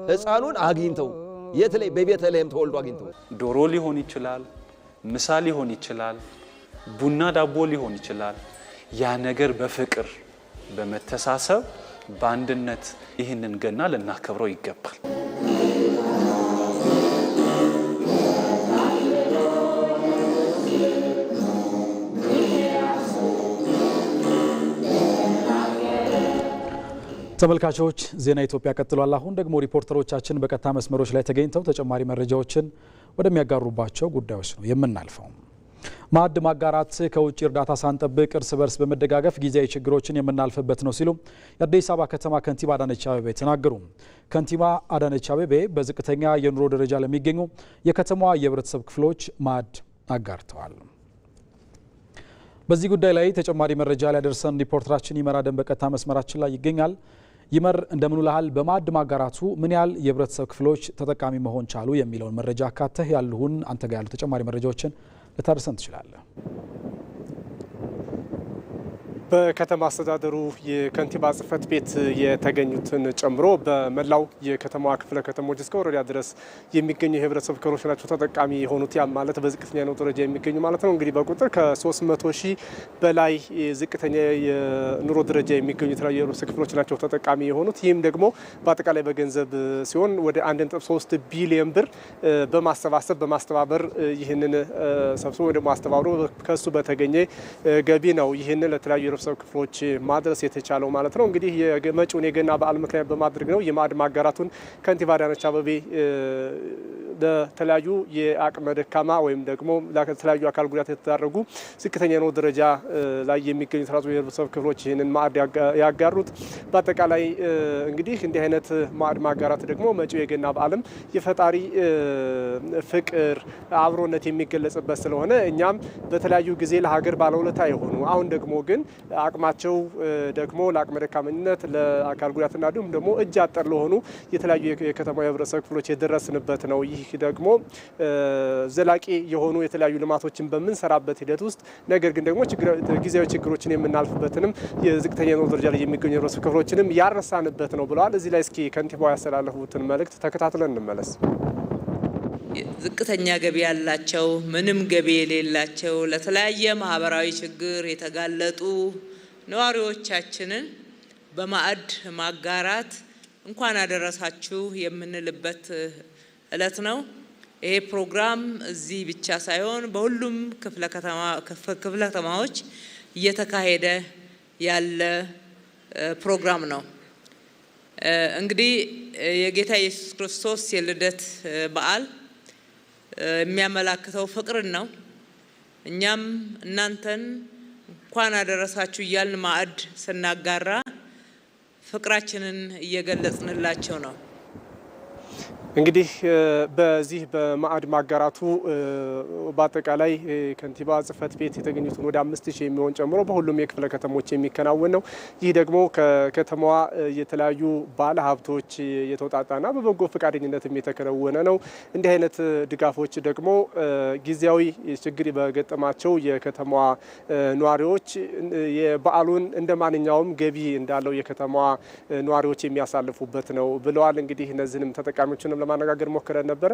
ሕፃኑን አግኝተው የት ላይ በቤተልሔም ተወልዶ አግኝተው። ዶሮ ሊሆን ይችላል፣ ምሳ ሊሆን ይችላል፣ ቡና ዳቦ ሊሆን ይችላል። ያ ነገር በፍቅር በመተሳሰብ በአንድነት ይህንን ገና ልናከብረው ይገባል። ተመልካቾች ዜና ኢትዮጵያ ቀጥሏል። አሁን ደግሞ ሪፖርተሮቻችን በቀጥታ መስመሮች ላይ ተገኝተው ተጨማሪ መረጃዎችን ወደሚያጋሩባቸው ጉዳዮች ነው የምናልፈው። ማዕድ ማጋራት ከውጭ እርዳታ ሳንጠብቅ እርስ በርስ በመደጋገፍ ጊዜያዊ ችግሮችን የምናልፍበት ነው ሲሉ የአዲስ አበባ ከተማ ከንቲባ አዳነች አቤቤ ተናገሩ። ከንቲባ አዳነች አቤቤ በዝቅተኛ የኑሮ ደረጃ ለሚገኙ የከተማዋ የህብረተሰብ ክፍሎች ማዕድ አጋርተዋል። በዚህ ጉዳይ ላይ ተጨማሪ መረጃ ሊያደርሰን ሪፖርተራችን ይመር አደም በቀጥታ መስመራችን ላይ ይገኛል። ይመር እንደምን ውለሃል? በማዕድ ማጋራቱ ምን ያህል የህብረተሰብ ክፍሎች ተጠቃሚ መሆን ቻሉ የሚለውን መረጃ አካተህ ያሉን አንተ ጋር ያሉ ተጨማሪ መረጃዎችን ልታደርሰን ትችላለህ? በከተማ አስተዳደሩ የከንቲባ ጽሕፈት ቤት የተገኙትን ጨምሮ በመላው የከተማዋ ክፍለ ከተሞች እስከ ወረዳ ድረስ የሚገኙ የህብረተሰብ ክፍሎች ናቸው ተጠቃሚ የሆኑት። ያም ማለት በዝቅተኛ የኑሮ ደረጃ የሚገኙ ማለት ነው። እንግዲህ በቁጥር ከ300 ሺህ በላይ ዝቅተኛ የኑሮ ደረጃ የሚገኙ የተለያዩ የህብረተሰብ ክፍሎች ናቸው ተጠቃሚ የሆኑት። ይህም ደግሞ በአጠቃላይ በገንዘብ ሲሆን ወደ 1.3 ቢሊዮን ብር በማስተባበር ይህንን ሰብስቦ ወደ ማስተባበሩ ከሱ በተገኘ ገቢ ነው ይህንን ለተለያዩ ሰብ ክፍሎች ማድረስ የተቻለው ማለት ነው። እንግዲህ የመጪውን የገና በዓል ምክንያት በማድረግ ነው የማዕድ ማጋራቱን ከንቲባ አዳነች አቤቤ ለተለያዩ የአቅመ ደካማ ወይም ደግሞ ለተለያዩ አካል ጉዳት የተዳረጉ ዝቅተኛ የኑሮ ደረጃ ላይ የሚገኙ የህብረተሰብ ክፍሎች ይህንን ማዕድ ያጋሩት። በአጠቃላይ እንግዲህ እንዲህ አይነት ማዕድ ማጋራት ደግሞ መጪው የገና በዓልም የፈጣሪ ፍቅር፣ አብሮነት የሚገለጽበት ስለሆነ እኛም በተለያዩ ጊዜ ለሀገር ባለውለታ የሆኑ አሁን ደግሞ ግን አቅማቸው ደግሞ ለአቅመ ደካማነት ለአካል ጉዳትና እንዲሁም ደግሞ እጅ አጠር ለሆኑ የተለያዩ የከተማ የህብረተሰብ ክፍሎች የደረስንበት ነው። ይህ ደግሞ ዘላቂ የሆኑ የተለያዩ ልማቶችን በምንሰራበት ሂደት ውስጥ ነገር ግን ደግሞ ጊዜያዊ ችግሮችን የምናልፍበትንም የዝቅተኛ የኑሮ ደረጃ ላይ የሚገኙ የህብረተሰብ ክፍሎችንም ያረሳንበት ነው ብለዋል። እዚህ ላይ እስኪ ከንቲባው ያስተላለፉትን መልእክት ተከታትለን እንመለስ። ዝቅተኛ ገቢ ያላቸው፣ ምንም ገቢ የሌላቸው፣ ለተለያየ ማህበራዊ ችግር የተጋለጡ ነዋሪዎቻችንን በማዕድ ማጋራት እንኳን አደረሳችሁ የምንልበት እለት ነው። ይሄ ፕሮግራም እዚህ ብቻ ሳይሆን በሁሉም ክፍለ ከተማዎች እየተካሄደ ያለ ፕሮግራም ነው። እንግዲህ የጌታ ኢየሱስ ክርስቶስ የልደት በዓል የሚያመላክተው ፍቅርን ነው። እኛም እናንተን እንኳን አደረሳችሁ እያልን ማዕድ ስናጋራ ፍቅራችንን እየገለጽንላቸው ነው። እንግዲህ በዚህ በማዕድ ማጋራቱ በአጠቃላይ ከንቲባ ጽሕፈት ቤት የተገኙትን ወደ 5000 የሚሆን ጨምሮ በሁሉም የክፍለ ከተሞች የሚከናወን ነው። ይህ ደግሞ ከከተማዋ የተለያዩ ባለ ሀብቶች የተውጣጣና በበጎ ፈቃደኝነትም የተከናወነ ነው። እንዲህ አይነት ድጋፎች ደግሞ ጊዜያዊ ችግር በገጠማቸው የከተማዋ ነዋሪዎች የበዓሉን እንደ ማንኛውም ገቢ እንዳለው የከተማዋ ነዋሪዎች የሚያሳልፉበት ነው ብለዋል። እንግዲህ እነዚህንም ተጠቃሚዎችን ለማነጋገር ሞክረን ነበረ።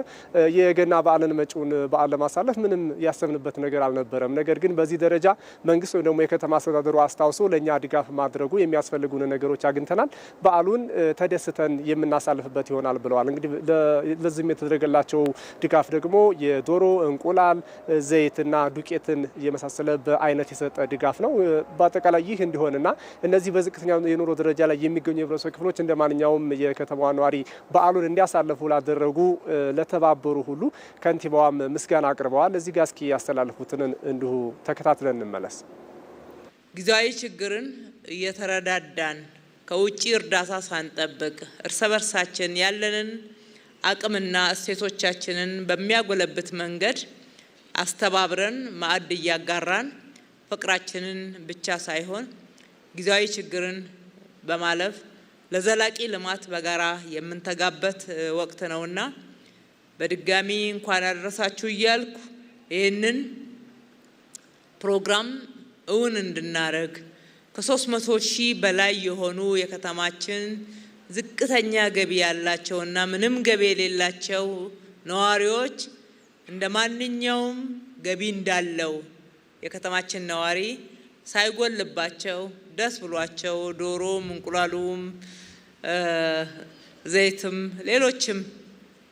የገና በዓልን መጪውን በዓል ለማሳለፍ ምንም ያሰብንበት ነገር አልነበረም። ነገር ግን በዚህ ደረጃ መንግስት ወይ ደግሞ የከተማ አስተዳደሩ አስታውሶ ለእኛ ድጋፍ ማድረጉ የሚያስፈልጉን ነገሮች አግኝተናል፣ በዓሉን ተደስተን የምናሳልፍበት ይሆናል ብለዋል። እንግዲህ ለዚህም የተደረገላቸው ድጋፍ ደግሞ የዶሮ እንቁላል፣ ዘይትና ዱቄትን የመሳሰለ በአይነት የሰጠ ድጋፍ ነው። በአጠቃላይ ይህ እንዲሆንና እነዚህ በዝቅተኛ የኑሮ ደረጃ ላይ የሚገኙ የህብረተሰብ ክፍሎች እንደ ማንኛውም የከተማዋ ነዋሪ በዓሉን እንዲያሳልፉ ላደረጉ ለተባበሩ ሁሉ ከንቲባዋም ምስጋና አቅርበዋል። እዚህ ጋር እስኪ ያስተላልፉትን እንዲሁ ተከታትለን እንመለስ። ጊዜያዊ ችግርን እየተረዳዳን ከውጭ እርዳታ ሳንጠብቅ እርስ በርሳችን ያለንን አቅምና እሴቶቻችንን በሚያጎለብት መንገድ አስተባብረን ማዕድ እያጋራን ፍቅራችንን ብቻ ሳይሆን ጊዜያዊ ችግርን በማለፍ ለዘላቂ ልማት በጋራ የምንተጋበት ወቅት ነውና በድጋሚ እንኳን አደረሳችሁ እያልኩ ይህንን ፕሮግራም እውን እንድናደርግ ከ300 ሺህ በላይ የሆኑ የከተማችን ዝቅተኛ ገቢ ያላቸውና ምንም ገቢ የሌላቸው ነዋሪዎች እንደ ማንኛውም ገቢ እንዳለው የከተማችን ነዋሪ ሳይጎልባቸው ደስ ብሏቸው ዶሮም፣ እንቁላሉም፣ ዘይትም ሌሎችም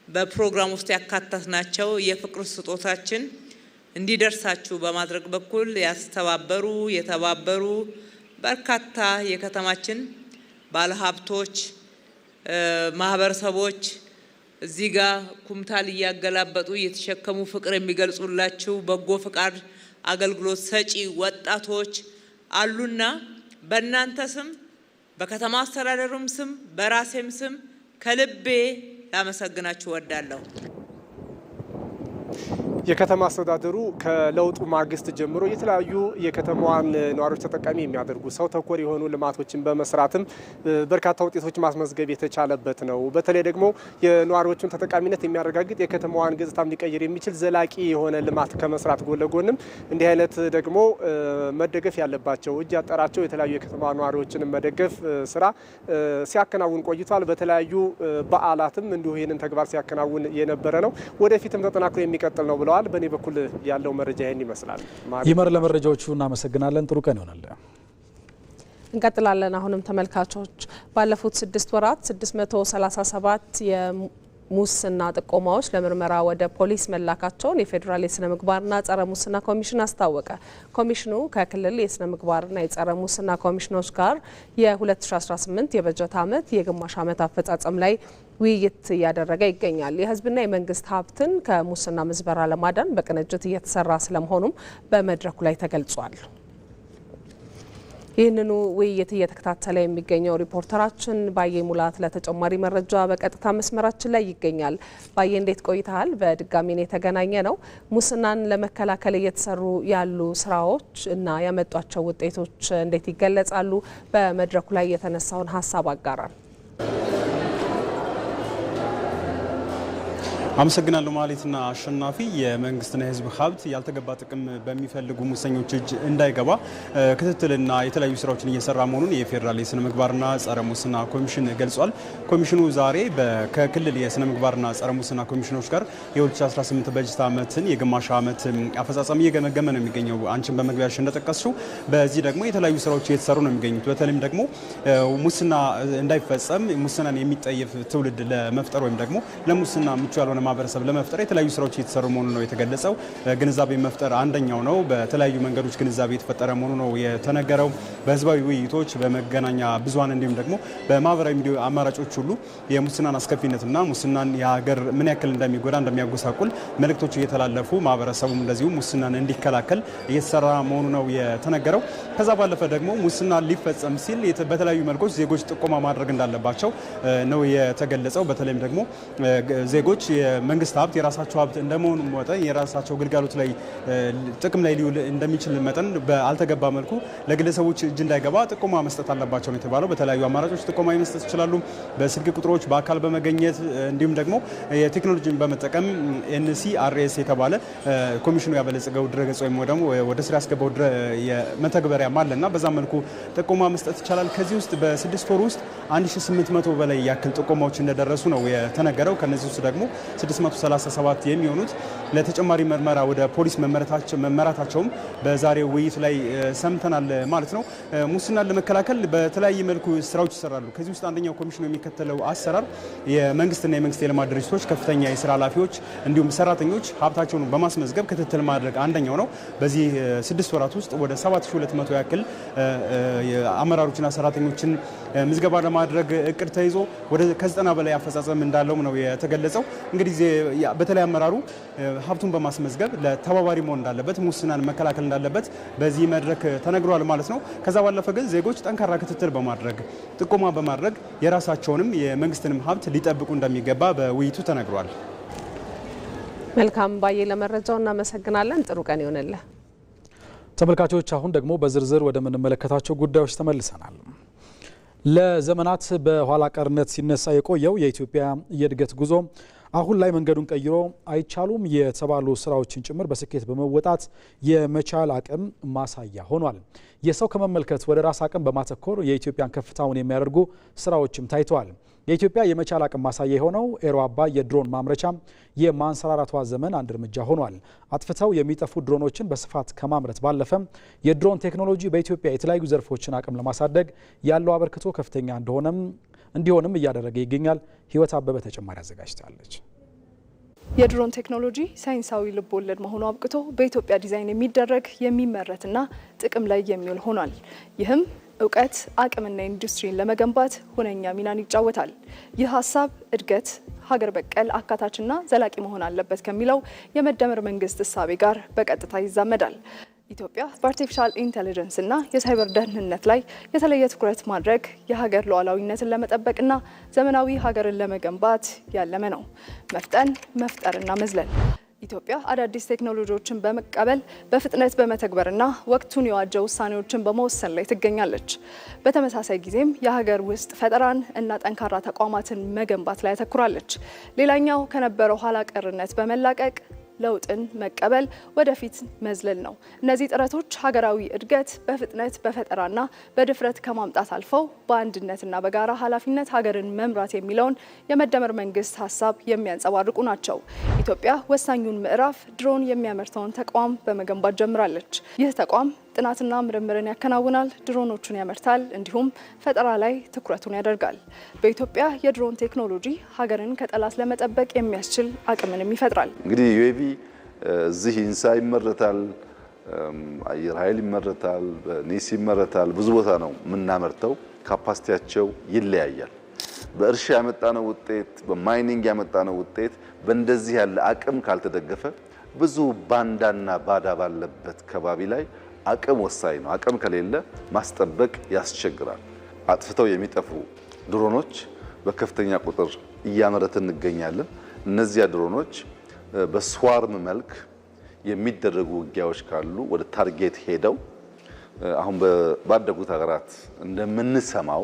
በፕሮግራም ውስጥ ያካተትናቸው የፍቅር ስጦታችን እንዲደርሳችሁ በማድረግ በኩል የተባበሩ በርካታ የከተማችን ባለሀብቶች፣ ማህበረሰቦች እዚህ ጋር ኩምታል እያገላበጡ እየተሸከሙ ፍቅር የሚገልጹላችሁ በጎ ፍቃድ አገልግሎት ሰጪ ወጣቶች አሉና በእናንተ ስም በከተማ አስተዳደሩም ስም በራሴም ስም ከልቤ ላመሰግናችሁ እወዳለሁ። የከተማ አስተዳደሩ ከለውጡ ማግስት ጀምሮ የተለያዩ የከተማዋን ነዋሪዎች ተጠቃሚ የሚያደርጉ ሰው ተኮር የሆኑ ልማቶችን በመስራትም በርካታ ውጤቶች ማስመዝገብ የተቻለበት ነው። በተለይ ደግሞ የነዋሪዎቹን ተጠቃሚነት የሚያረጋግጥ የከተማዋን ገጽታም ሊቀይር የሚችል ዘላቂ የሆነ ልማት ከመስራት ጎን ለጎንም እንዲህ አይነት ደግሞ መደገፍ ያለባቸው እጅ ያጠራቸው የተለያዩ የከተማ ነዋሪዎችን መደገፍ ስራ ሲያከናውን ቆይቷል። በተለያዩ በዓላትም እንዲሁ ይህንን ተግባር ሲያከናውን የነበረ ነው። ወደፊትም ተጠናክሮ የሚቀጥል ነው ብለው በእኔ በኩል ያለው መረጃ ይህን ይመስላል። ይመር ለመረጃዎቹ እናመሰግናለን። ጥሩ ቀን ይሆናል። እንቀጥላለን። አሁንም ተመልካቾች ባለፉት 6 ወራት 637 የሙስና ጥቆማዎች ለምርመራ ወደ ፖሊስ መላካቸውን የፌዴራል የስነ ምግባርና ጸረ ሙስና ኮሚሽን አስታወቀ። ኮሚሽኑ ከክልል የስነ ምግባርና የጸረ ሙስና ኮሚሽኖች ጋር የ2018 የበጀት ዓመት የግማሽ ዓመት አፈጻጸም ላይ ውይይት እያደረገ ይገኛል። የህዝብና የመንግስት ሀብትን ከሙስና ምዝበራ ለማዳን በቅንጅት እየተሰራ ስለመሆኑም በመድረኩ ላይ ተገልጿል። ይህንኑ ውይይት እየተከታተለ የሚገኘው ሪፖርተራችን ባየ ሙላት ለተጨማሪ መረጃ በቀጥታ መስመራችን ላይ ይገኛል። ባየ እንዴት ቆይተሃል? በድጋሚ የተገናኘ ነው። ሙስናን ለመከላከል እየተሰሩ ያሉ ስራዎች እና ያመጧቸው ውጤቶች እንዴት ይገለጻሉ? በመድረኩ ላይ የተነሳውን ሀሳብ አጋራል። አመሰግናለሁ ማለትና አሸናፊ። የመንግስትና የህዝብ ሀብት ያልተገባ ጥቅም በሚፈልጉ ሙሰኞች እጅ እንዳይገባ ክትትልና የተለያዩ ስራዎችን እየሰራ መሆኑን የፌዴራል የስነ ምግባርና ጸረ ሙስና ኮሚሽን ገልጿል። ኮሚሽኑ ዛሬ ከክልል የስነ ምግባርና ጸረ ሙስና ኮሚሽኖች ጋር የ2018 በጀት ዓመትን የግማሽ ዓመት አፈጻጸም እየገመገመ ነው የሚገኘው። አንቺን በመግቢያሽ እንደጠቀስሽው በዚህ ደግሞ የተለያዩ ስራዎች እየተሰሩ ነው የሚገኙት። በተለይም ደግሞ ሙስና እንዳይፈጸም ሙስናን የሚጠየፍ ትውልድ ለመፍጠር ወይም ደግሞ ለሙስና ምቹ ያልሆነ ማህበረሰብ ለመፍጠር የተለያዩ ስራዎች እየተሰሩ መሆኑ ነው የተገለጸው። ግንዛቤ መፍጠር አንደኛው ነው። በተለያዩ መንገዶች ግንዛቤ የተፈጠረ መሆኑ ነው የተነገረው። በህዝባዊ ውይይቶች፣ በመገናኛ ብዙሃን እንዲሁም ደግሞ በማህበራዊ ሚዲያ አማራጮች ሁሉ የሙስናን አስከፊነትና ሙስናን የሀገር ምን ያክል እንደሚጎዳ እንደሚያጎሳቁል መልእክቶች እየተላለፉ ማህበረሰቡም እንደዚሁ ሙስናን እንዲከላከል እየተሰራ መሆኑ ነው የተነገረው። ከዛ ባለፈ ደግሞ ሙስና ሊፈጸም ሲል በተለያዩ መልኮች ዜጎች ጥቆማ ማድረግ እንዳለባቸው ነው የተገለጸው። በተለይም ደግሞ ዜጎች የመንግስት ሀብት የራሳቸው ሀብት እንደመሆኑ መጠን የራሳቸው ግልጋሎት ላይ ጥቅም ላይ ሊውል እንደሚችል መጠን በአልተገባ መልኩ ለግለሰቦች እጅ እንዳይገባ ጥቆማ መስጠት አለባቸው ነው የተባለው። በተለያዩ አማራጮች ጥቆማ መስጠት ይችላሉ። በስልክ ቁጥሮች በአካል በመገኘት እንዲሁም ደግሞ የቴክኖሎጂን በመጠቀም NCRS የተባለ ኮሚሽኑ ያበለጸገው ድረገጽ ወይም ደግሞ ወደ ስራ ያስገባው መተግበሪያ አለና በዛ መልኩ ጥቆማ መስጠት ይቻላል። ከዚህ ውስጥ በ6 ወር ውስጥ 1800 በላይ ያክል ጥቆማዎች እንደደረሱ ነው የተነገረው። ከነዚህ ውስጥ ደግሞ 637 የሚሆኑት ለተጨማሪ ምርመራ ወደ ፖሊስ መመራታቸውም በዛሬው ውይይት ላይ ሰምተናል ማለት ነው። ሙስናን ለመከላከል በተለያየ መልኩ ስራዎች ይሰራሉ። ከዚህ ውስጥ አንደኛው ኮሚሽኑ የሚከተለው አሰራር የመንግስትና የመንግስት የልማት ድርጅቶች ከፍተኛ የስራ ኃላፊዎች እንዲሁም ሰራተኞች ሀብታቸውን በማስመዝገብ ክትትል ማድረግ አንደኛው ነው። በዚህ 6 ወራት ውስጥ ወደ 7200 ያክል አመራሮችና ሰራተኞችን ምዝገባ ለማድረግ እቅድ ተይዞ ወደ ከ90 በላይ አፈጻጸም እንዳለውም ነው የተገለጸው። እንግዲህ በተለይ አመራሩ ሀብቱን በማስመዝገብ ለተባባሪ መሆን እንዳለበት፣ ሙስናን መከላከል እንዳለበት በዚህ መድረክ ተነግሯል ማለት ነው። ከዛ ባለፈ ግን ዜጎች ጠንካራ ክትትል በማድረግ ጥቆማ በማድረግ የራሳቸውንም የመንግስትንም ሀብት ሊጠብቁ እንደሚገባ በውይይቱ ተነግሯል። መልካም ባየ፣ ለመረጃው እናመሰግናለን። ጥሩ ቀን ይሆንልህ። ተመልካቾች አሁን ደግሞ በዝርዝር ወደ ምንመለከታቸው ጉዳዮች ተመልሰናል። ለዘመናት በኋላ ቀርነት ሲነሳ የቆየው የኢትዮጵያ የእድገት ጉዞ አሁን ላይ መንገዱን ቀይሮ አይቻሉም የተባሉ ስራዎችን ጭምር በስኬት በመወጣት የመቻል አቅም ማሳያ ሆኗል። የሰው ከመመልከት ወደ ራስ አቅም በማተኮር የኢትዮጵያን ከፍታውን የሚያደርጉ ስራዎችም ታይተዋል። የኢትዮጵያ የመቻል አቅም ማሳያ የሆነው ኤሮ አባይ የድሮን ማምረቻ የማንሰራራቷ ዘመን አንድ እርምጃ ሆኗል። አጥፍተው የሚጠፉ ድሮኖችን በስፋት ከማምረት ባለፈ የድሮን ቴክኖሎጂ በኢትዮጵያ የተለያዩ ዘርፎችን አቅም ለማሳደግ ያለው አበርክቶ ከፍተኛ እንዲሆንም እያደረገ ይገኛል። ህይወት አበበ ተጨማሪ አዘጋጅታለች። የድሮን ቴክኖሎጂ ሳይንሳዊ ልብ ወለድ መሆኑ አብቅቶ በኢትዮጵያ ዲዛይን የሚደረግ የሚመረትና ጥቅም ላይ የሚውል ሆኗል። ይህም እውቀት አቅምና ኢንዱስትሪን ለመገንባት ሁነኛ ሚናን ይጫወታል። ይህ ሀሳብ እድገት ሀገር በቀል አካታችና ዘላቂ መሆን አለበት ከሚለው የመደመር መንግስት እሳቤ ጋር በቀጥታ ይዛመዳል። ኢትዮጵያ በአርቲፊሻል ኢንተለጀንስ እና የሳይበር ደህንነት ላይ የተለየ ትኩረት ማድረግ የሀገር ሉዓላዊነትን ለመጠበቅና ዘመናዊ ሀገርን ለመገንባት ያለመ ነው። መፍጠን፣ መፍጠርና መዝለል። ኢትዮጵያ አዳዲስ ቴክኖሎጂዎችን በመቀበል በፍጥነት በመተግበርና ወቅቱን የዋጀ ውሳኔዎችን በመወሰን ላይ ትገኛለች። በተመሳሳይ ጊዜም የሀገር ውስጥ ፈጠራን እና ጠንካራ ተቋማትን መገንባት ላይ ያተኩራለች። ሌላኛው ከነበረው ኋላ ቀርነት በመላቀቅ ለውጥን መቀበል፣ ወደፊት መዝለል ነው። እነዚህ ጥረቶች ሀገራዊ እድገት በፍጥነት በፈጠራና በድፍረት ከማምጣት አልፈው በአንድነትና በጋራ ኃላፊነት ሀገርን መምራት የሚለውን የመደመር መንግስት ሀሳብ የሚያንጸባርቁ ናቸው። ኢትዮጵያ ወሳኙን ምዕራፍ ድሮን የሚያመርተውን ተቋም በመገንባት ጀምራለች። ይህ ተቋም ጥናትና ምርምርን ያከናውናል፣ ድሮኖቹን ያመርታል፣ እንዲሁም ፈጠራ ላይ ትኩረቱን ያደርጋል። በኢትዮጵያ የድሮን ቴክኖሎጂ ሀገርን ከጠላት ለመጠበቅ የሚያስችል አቅምንም ይፈጥራል። እንግዲህ ዩኤቪ እዚህ ኢንሳ ይመረታል፣ አየር ኃይል ይመረታል፣ በኒስ ይመረታል። ብዙ ቦታ ነው የምናመርተው። ካፓሲቲያቸው ይለያያል። በእርሻ ያመጣነው ውጤት፣ በማይኒንግ ያመጣነው ውጤት በእንደዚህ ያለ አቅም ካልተደገፈ ብዙ ባንዳና ባዳ ባለበት ከባቢ ላይ አቅም ወሳኝ ነው። አቅም ከሌለ ማስጠበቅ ያስቸግራል። አጥፍተው የሚጠፉ ድሮኖች በከፍተኛ ቁጥር እያመረትን እንገኛለን። እነዚያ ድሮኖች በስዋርም መልክ የሚደረጉ ውጊያዎች ካሉ ወደ ታርጌት ሄደው አሁን ባደጉት ሀገራት እንደምንሰማው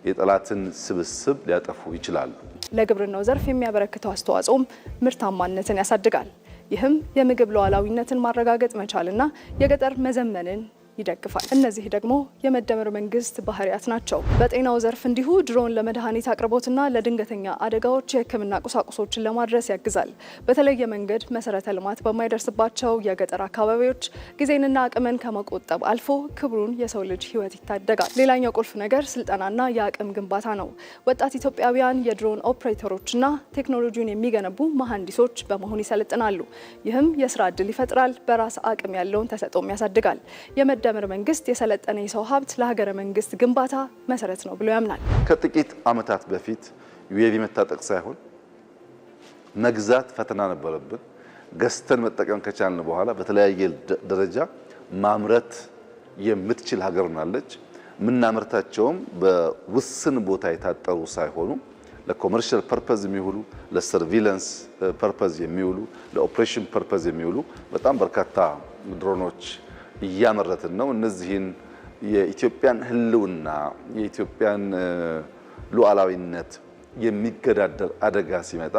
የጠላትን ስብስብ ሊያጠፉ ይችላሉ። ለግብርናው ዘርፍ የሚያበረክተው አስተዋጽኦም ምርታማነትን ያሳድጋል። ይህም የምግብ ሉዓላዊነትን ማረጋገጥ መቻልና የገጠር መዘመንን ይደግፋል። እነዚህ ደግሞ የመደመር መንግስት ባህሪያት ናቸው። በጤናው ዘርፍ እንዲሁ ድሮን ለመድኃኒት አቅርቦትና ለድንገተኛ አደጋዎች የሕክምና ቁሳቁሶችን ለማድረስ ያግዛል። በተለየ መንገድ መሰረተ ልማት በማይደርስባቸው የገጠር አካባቢዎች ጊዜንና አቅምን ከመቆጠብ አልፎ ክቡሩን የሰው ልጅ ሕይወት ይታደጋል። ሌላኛው ቁልፍ ነገር ስልጠናና የአቅም ግንባታ ነው። ወጣት ኢትዮጵያውያን የድሮን ኦፕሬተሮችና ቴክኖሎጂውን የሚገነቡ መሐንዲሶች በመሆን ይሰለጥናሉ። ይህም የስራ ዕድል ይፈጥራል፣ በራስ አቅም ያለውን ተሰጥኦም ያሳድጋል። የመደመር መንግስት የሰለጠነ የሰው ሀብት ለሀገረ መንግስት ግንባታ መሰረት ነው ብሎ ያምናል። ከጥቂት ዓመታት በፊት ዩኤቪ መታጠቅ ሳይሆን መግዛት ፈተና ነበረብን። ገዝተን መጠቀም ከቻልን በኋላ በተለያየ ደረጃ ማምረት የምትችል ሀገር ናለች። የምናመርታቸውም በውስን ቦታ የታጠሩ ሳይሆኑ ለኮመርሻል ፐርፐዝ የሚውሉ፣ ለሰርቪላንስ ፐርፐዝ የሚውሉ፣ ለኦፕሬሽን ፐርፐዝ የሚውሉ በጣም በርካታ ድሮኖች እያመረትን ነው። እነዚህን የኢትዮጵያን ሕልውና የኢትዮጵያን ሉዓላዊነት የሚገዳደር አደጋ ሲመጣ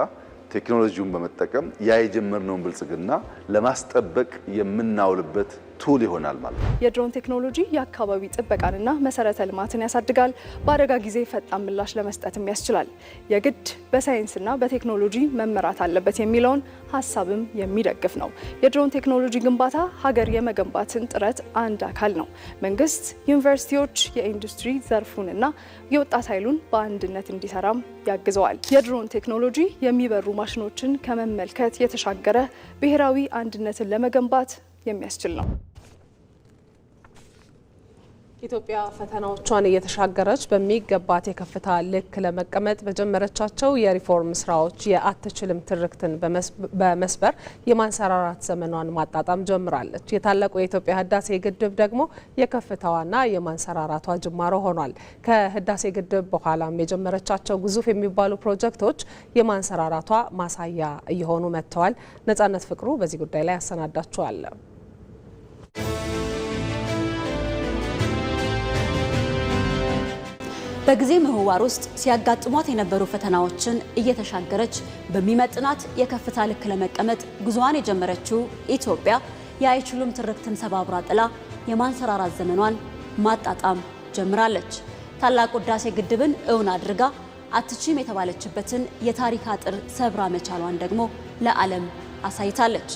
ቴክኖሎጂውን በመጠቀም ያ የጀመርነውን ብልጽግና ለማስጠበቅ የምናውልበት ቱል ይሆናል ማለት ነው። የድሮን ቴክኖሎጂ የአካባቢ ጥበቃንና መሰረተ ልማትን ያሳድጋል። በአደጋ ጊዜ ፈጣን ምላሽ ለመስጠትም ያስችላል። የግድ በሳይንስና በቴክኖሎጂ መመራት አለበት የሚለውን ሀሳብም የሚደግፍ ነው። የድሮን ቴክኖሎጂ ግንባታ ሀገር የመገንባትን ጥረት አንድ አካል ነው። መንግስት፣ ዩኒቨርሲቲዎች የኢንዱስትሪ ዘርፉንና የወጣት ኃይሉን በአንድነት እንዲሰራም ያግዘዋል። የድሮን ቴክኖሎጂ የሚበሩ ማሽኖችን ከመመልከት የተሻገረ ብሔራዊ አንድነትን ለመገንባት የሚያስችል ነው። ኢትዮጵያ ፈተናዎቿን እየተሻገረች በሚገባት የከፍታ ልክ ለመቀመጥ በጀመረቻቸው የሪፎርም ስራዎች የአትችልም ትርክትን በመስበር የማንሰራራት ዘመኗን ማጣጣም ጀምራለች። የታላቁ የኢትዮጵያ ህዳሴ ግድብ ደግሞ የከፍታዋና የማንሰራራቷ ጅማሮ ሆኗል። ከህዳሴ ግድብ በኋላም የጀመረቻቸው ግዙፍ የሚባሉ ፕሮጀክቶች የማንሰራራቷ ማሳያ እየሆኑ መጥተዋል። ነጻነት ፍቅሩ በዚህ ጉዳይ ላይ ያሰናዳችኋል። በጊዜ ምህዋር ውስጥ ሲያጋጥሟት የነበሩ ፈተናዎችን እየተሻገረች በሚመጥናት የከፍታ ልክ ለመቀመጥ ጉዞዋን የጀመረችው ኢትዮጵያ የአይችሉም ትርክትን ሰባብራ ጥላ የማንሰራራት ዘመኗን ማጣጣም ጀምራለች። ታላቁ ህዳሴ ግድብን እውን አድርጋ አትችም የተባለችበትን የታሪክ አጥር ሰብራ መቻሏን ደግሞ ለዓለም አሳይታለች።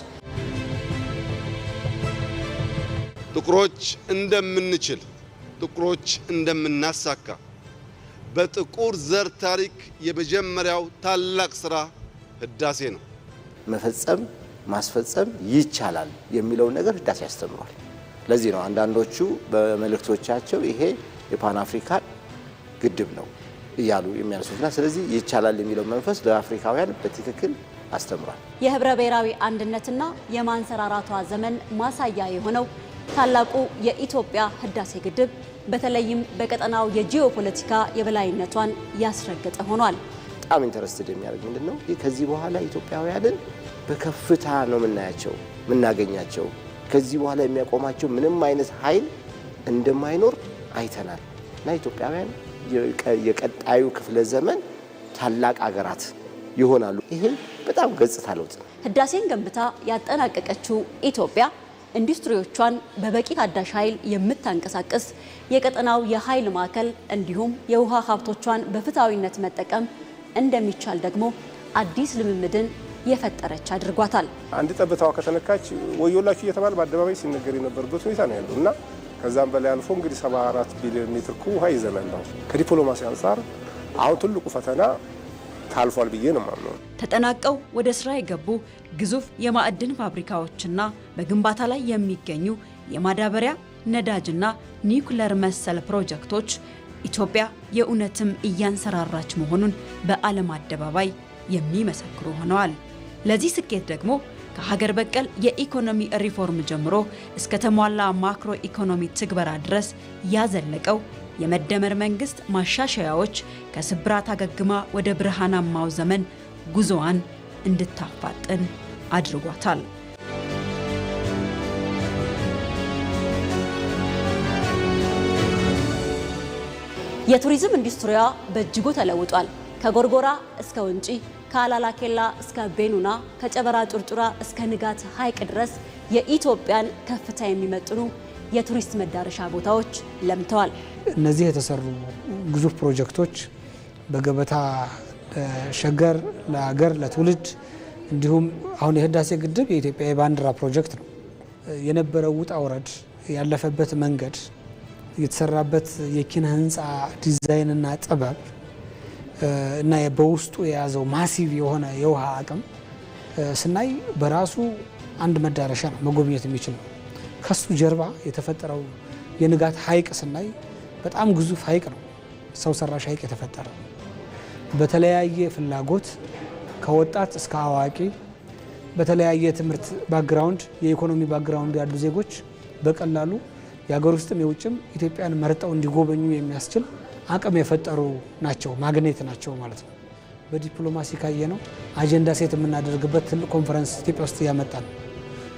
ጥቁሮች እንደምንችል፣ ጥቁሮች እንደምናሳካ በጥቁር ዘር ታሪክ የመጀመሪያው ታላቅ ስራ ህዳሴ ነው። መፈጸም ማስፈጸም ይቻላል የሚለው ነገር ህዳሴ ያስተምሯል። ለዚህ ነው አንዳንዶቹ በመልእክቶቻቸው ይሄ የፓን አፍሪካን ግድብ ነው እያሉ የሚያነሱትና ስለዚህ ይቻላል የሚለው መንፈስ ለአፍሪካውያን በትክክል አስተምሯል። የህብረ ብሔራዊ አንድነትና የማንሰራራቷ ዘመን ማሳያ የሆነው ታላቁ የኢትዮጵያ ህዳሴ ግድብ በተለይም በቀጠናው የጂኦፖለቲካ የበላይነቷን ያስረገጠ ሆኗል። በጣም ኢንተረስትድ የሚያደርግ ምንድነው? ከዚህ በኋላ ኢትዮጵያውያንን በከፍታ ነው የምናገኛቸው። ከዚህ በኋላ የሚያቆማቸው ምንም አይነት ኃይል እንደማይኖር አይተናል እና ኢትዮጵያውያን የቀጣዩ ክፍለ ዘመን ታላቅ አገራት ይሆናሉ። ይሄ በጣም ገጽታ ለውጥ ነው። ህዳሴን ገንብታ ያጠናቀቀችው ኢትዮጵያ ኢንዱስትሪዎቿን በበቂ ታዳሽ ኃይል የምታንቀሳቅስ የቀጠናው የኃይል ማዕከል እንዲሁም የውሃ ሀብቶቿን በፍትሃዊነት መጠቀም እንደሚቻል ደግሞ አዲስ ልምምድን የፈጠረች አድርጓታል። አንድ ጠብታዋ ከተነካች ወዮላችሁ እየተባለ በአደባባይ ሲነገር የነበረበት ሁኔታ ነው ያለው እና ከዛም በላይ አልፎ እንግዲህ 74 ቢሊዮን ሜትር ኩብ ውሃ ይዘናል። ከዲፕሎማሲ አንጻር አሁን ትልቁ ፈተና ታልፏል ብዬ ነው የማምነው። ተጠናቀው ወደ ስራ የገቡ ግዙፍ የማዕድን ፋብሪካዎችና በግንባታ ላይ የሚገኙ የማዳበሪያ ነዳጅና ኒውክለር መሰል ፕሮጀክቶች ኢትዮጵያ የእውነትም እያንሰራራች መሆኑን በዓለም አደባባይ የሚመሰክሩ ሆነዋል። ለዚህ ስኬት ደግሞ ከሀገር በቀል የኢኮኖሚ ሪፎርም ጀምሮ እስከ ተሟላ ማክሮ ኢኮኖሚ ትግበራ ድረስ ያዘለቀው የመደመር መንግስት ማሻሻያዎች ከስብራት አገግማ ወደ ብርሃናማው ዘመን ጉዞዋን እንድታፋጥን አድርጓታል። የቱሪዝም ኢንዱስትሪዋ በእጅጉ ተለውጧል። ከጎርጎራ እስከ ወንጪ፣ ከአላላኬላ እስከ ቤኑና፣ ከጨበራ ጩርጩራ እስከ ንጋት ሐይቅ ድረስ የኢትዮጵያን ከፍታ የሚመጥኑ የቱሪስት መዳረሻ ቦታዎች ለምተዋል። እነዚህ የተሰሩ ግዙፍ ፕሮጀክቶች በገበታ ሸገር ለሀገር ለትውልድ እንዲሁም አሁን የህዳሴ ግድብ የኢትዮጵያ የባንዲራ ፕሮጀክት ነው። የነበረው ውጣ ውረድ ያለፈበት መንገድ የተሰራበት የኪነ ህንፃ ዲዛይንና ጥበብ እና በውስጡ የያዘው ማሲቭ የሆነ የውሃ አቅም ስናይ በራሱ አንድ መዳረሻ ነው፣ መጎብኘት የሚችል ነው። ከሱ ጀርባ የተፈጠረው የንጋት ሐይቅ ስናይ በጣም ግዙፍ ሐይቅ ነው። ሰው ሰራሽ ሐይቅ የተፈጠረ በተለያየ ፍላጎት ከወጣት እስከ አዋቂ በተለያየ ትምህርት ባክግራውንድ የኢኮኖሚ ባክግራውንድ ያሉ ዜጎች በቀላሉ የሀገር ውስጥም የውጭም ኢትዮጵያን መርጠው እንዲጎበኙ የሚያስችል አቅም የፈጠሩ ናቸው፣ ማግኔት ናቸው ማለት ነው። በዲፕሎማሲ ካየ ነው አጀንዳ ሴት የምናደርግበት ትልቅ ኮንፈረንስ ኢትዮጵያ ውስጥ እያመጣን ነው።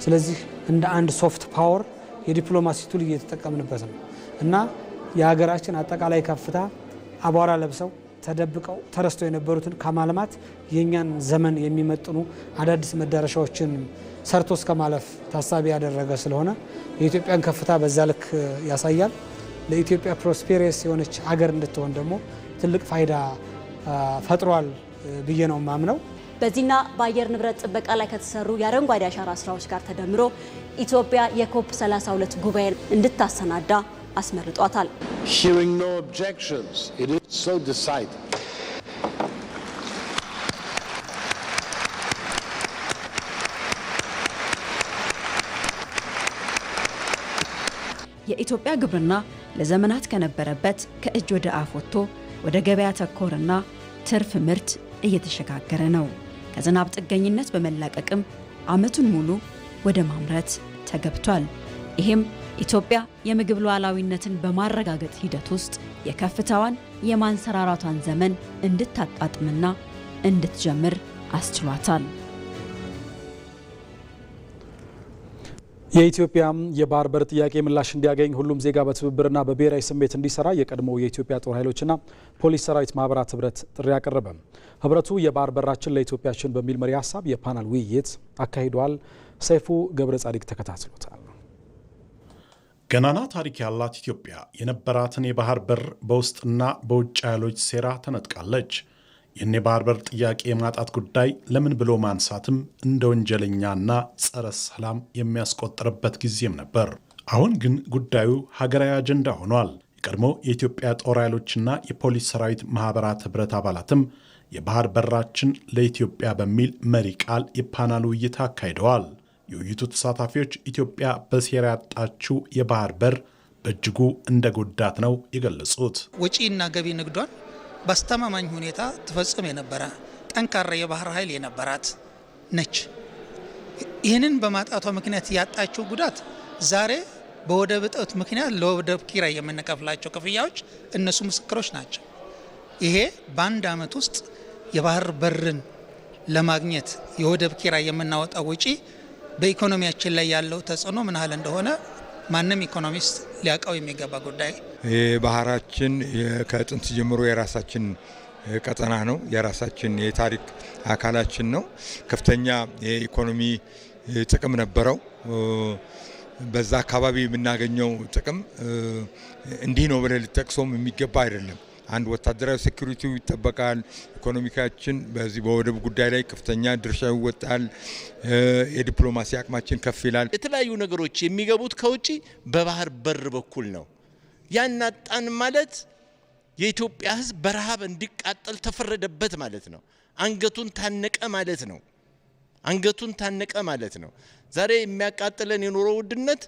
ስለዚህ እንደ አንድ ሶፍት ፓወር የዲፕሎማሲ ቱል እየተጠቀምንበት ነው እና የሀገራችን አጠቃላይ ከፍታ አቧራ ለብሰው ተደብቀው ተረስተው የነበሩትን ከማልማት የኛን ዘመን የሚመጥኑ አዳዲስ መዳረሻዎችን ሰርቶ እስከ ማለፍ ታሳቢ ያደረገ ስለሆነ የኢትዮጵያን ከፍታ በዛ ልክ ያሳያል። ለኢትዮጵያ ፕሮስፔሪየስ የሆነች ሀገር እንድትሆን ደግሞ ትልቅ ፋይዳ ፈጥሯል ብዬ ነው ማምነው። በዚህና በአየር ንብረት ጥበቃ ላይ ከተሰሩ የአረንጓዴ አሻራ ስራዎች ጋር ተደምሮ ኢትዮጵያ የኮፕ 32 ጉባኤን እንድታሰናዳ አስመርጧታል። Hearing no objections, it is so decided. የኢትዮጵያ ግብርና ለዘመናት ከነበረበት ከእጅ ወደ አፍ ወጥቶ ወደ ገበያ ተኮርና ትርፍ ምርት እየተሸጋገረ ነው። ከዝናብ ጥገኝነት በመላቀቅም ዓመቱን ሙሉ ወደ ማምረት ተገብቷል። ይህም ኢትዮጵያ የምግብ ሉዓላዊነትን በማረጋገጥ ሂደት ውስጥ የከፍታዋን የማንሰራራቷን ዘመን እንድታጣጥምና እንድትጀምር አስችሏታል። የኢትዮጵያ የባህር በር ጥያቄ ምላሽ እንዲያገኝ ሁሉም ዜጋ በትብብርና በብሔራዊ ስሜት እንዲሰራ የቀድሞው የኢትዮጵያ ጦር ኃይሎችና ፖሊስ ሰራዊት ማህበራት ህብረት ጥሪ አቀረበ። ህብረቱ የባህር በራችን ለኢትዮጵያችን በሚል መሪ ሀሳብ የፓናል ውይይት አካሂዷል። ሰይፉ ገብረ ጻዲቅ ተከታትሎታል። ገናና ታሪክ ያላት ኢትዮጵያ የነበራትን የባህር በር በውስጥና በውጭ ኃይሎች ሴራ ተነጥቃለች። ይህን የባህር በር ጥያቄ የማጣት ጉዳይ ለምን ብሎ ማንሳትም እንደ ወንጀለኛና ጸረ ሰላም የሚያስቆጥርበት ጊዜም ነበር። አሁን ግን ጉዳዩ ሀገራዊ አጀንዳ ሆኗል። የቀድሞ የኢትዮጵያ ጦር ኃይሎችና የፖሊስ ሰራዊት ማህበራት ህብረት አባላትም የባህር በራችን ለኢትዮጵያ በሚል መሪ ቃል የፓናል ውይይት አካሂደዋል። የውይይቱ ተሳታፊዎች ኢትዮጵያ በሴራ ያጣችው የባህር በር በእጅጉ እንደጎዳት ነው የገለጹት። ወጪና ገቢ ንግዷን በአስተማማኝ ሁኔታ ትፈጽም የነበረ ጠንካራ የባህር ኃይል የነበራት ነች። ይህንን በማጣቷ ምክንያት ያጣችው ጉዳት ዛሬ በወደብ እጦት ምክንያት ለወደብ ኪራይ የምንከፍላቸው ክፍያዎች እነሱ ምስክሮች ናቸው። ይሄ በአንድ ዓመት ውስጥ የባህር በርን ለማግኘት የወደብ ኪራይ የምናወጣው ወጪ በኢኮኖሚያችን ላይ ያለው ተጽዕኖ ምን ያህል እንደሆነ ማንም ኢኮኖሚስት ሊያውቀው የሚገባ ጉዳይ። ባህራችን ከጥንት ጀምሮ የራሳችን ቀጠና ነው። የራሳችን የታሪክ አካላችን ነው። ከፍተኛ የኢኮኖሚ ጥቅም ነበረው። በዛ አካባቢ የምናገኘው ጥቅም እንዲህ ነው ብለን ልጠቅሰውም የሚገባ አይደለም። አንድ ወታደራዊ ሴኩሪቲው ይጠበቃል። ኢኮኖሚካችን በዚህ በወደብ ጉዳይ ላይ ከፍተኛ ድርሻ ይወጣል። የዲፕሎማሲ አቅማችን ከፍ ይላል። የተለያዩ ነገሮች የሚገቡት ከውጪ በባህር በር በኩል ነው። ያናጣን ማለት የኢትዮጵያ ሕዝብ በረሃብ እንዲቃጠል ተፈረደበት ማለት ነው። አንገቱን ታነቀ ማለት ነው። አንገቱን ታነቀ ማለት ነው። ዛሬ የሚያቃጥለን የኑሮ ውድነት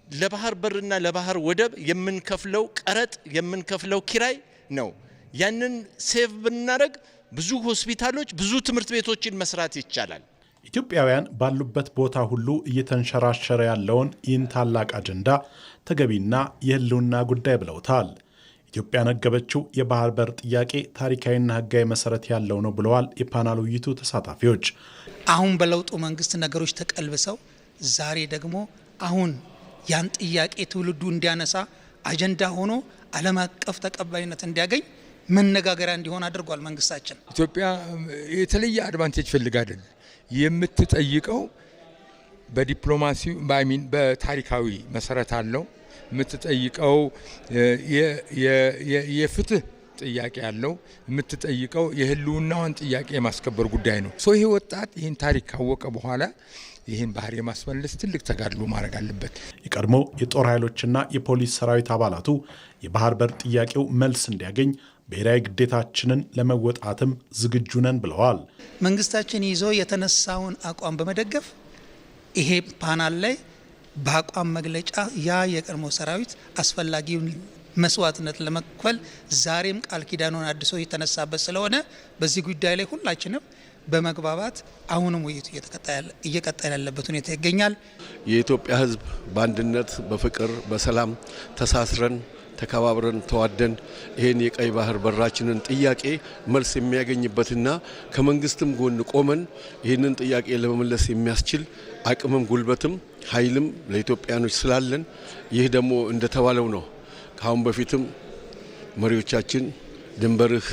ለባህር በርና ለባህር ወደብ የምንከፍለው ቀረጥ የምንከፍለው ኪራይ ነው። ያንን ሴቭ ብናደርግ ብዙ ሆስፒታሎች፣ ብዙ ትምህርት ቤቶችን መስራት ይቻላል። ኢትዮጵያውያን ባሉበት ቦታ ሁሉ እየተንሸራሸረ ያለውን ይህን ታላቅ አጀንዳ ተገቢና የህልውና ጉዳይ ብለውታል። ኢትዮጵያ ያነገበችው የባህር በር ጥያቄ ታሪካዊና ህጋዊ መሰረት ያለው ነው ብለዋል የፓናል ውይይቱ ተሳታፊዎች። አሁን በለውጡ መንግስት ነገሮች ተቀልብሰው ዛሬ ደግሞ አሁን ያን ጥያቄ ትውልዱ እንዲያነሳ አጀንዳ ሆኖ ዓለም አቀፍ ተቀባይነት እንዲያገኝ መነጋገሪያ እንዲሆን አድርጓል። መንግስታችን ኢትዮጵያ የተለየ አድቫንቴጅ ፈልጋ አይደለም የምትጠይቀው። በዲፕሎማሲ በታሪካዊ መሰረት አለው የምትጠይቀው። የፍትህ ጥያቄ ያለው የምትጠይቀው የህልውናዋን ጥያቄ የማስከበር ጉዳይ ነው። ይሄ ወጣት ይህን ታሪክ ካወቀ በኋላ ይህን ባህር የማስመለስ ትልቅ ተጋድሎ ማድረግ አለበት። የቀድሞ የጦር ኃይሎችና የፖሊስ ሰራዊት አባላቱ የባህር በር ጥያቄው መልስ እንዲያገኝ ብሔራዊ ግዴታችንን ለመወጣትም ዝግጁ ነን ብለዋል። መንግስታችን ይዞ የተነሳውን አቋም በመደገፍ ይሄ ፓናል ላይ በአቋም መግለጫ ያ የቀድሞ ሰራዊት አስፈላጊውን መስዋዕትነት ለመክፈል ዛሬም ቃል ኪዳኑን አድሶ የተነሳበት ስለሆነ በዚህ ጉዳይ ላይ ሁላችንም በመግባባት አሁንም ውይይቱ እየቀጠለ ያለበት ሁኔታ ይገኛል። የኢትዮጵያ ሕዝብ በአንድነት በፍቅር በሰላም ተሳስረን ተከባብረን ተዋደን ይሄን የቀይ ባህር በራችንን ጥያቄ መልስ የሚያገኝበትና ከመንግስትም ጎን ቆመን ይህንን ጥያቄ ለመመለስ የሚያስችል አቅምም ጉልበትም ኃይልም ለኢትዮጵያኖች ስላለን ይህ ደግሞ እንደተባለው ነው። ከአሁን በፊትም መሪዎቻችን ድንበርህ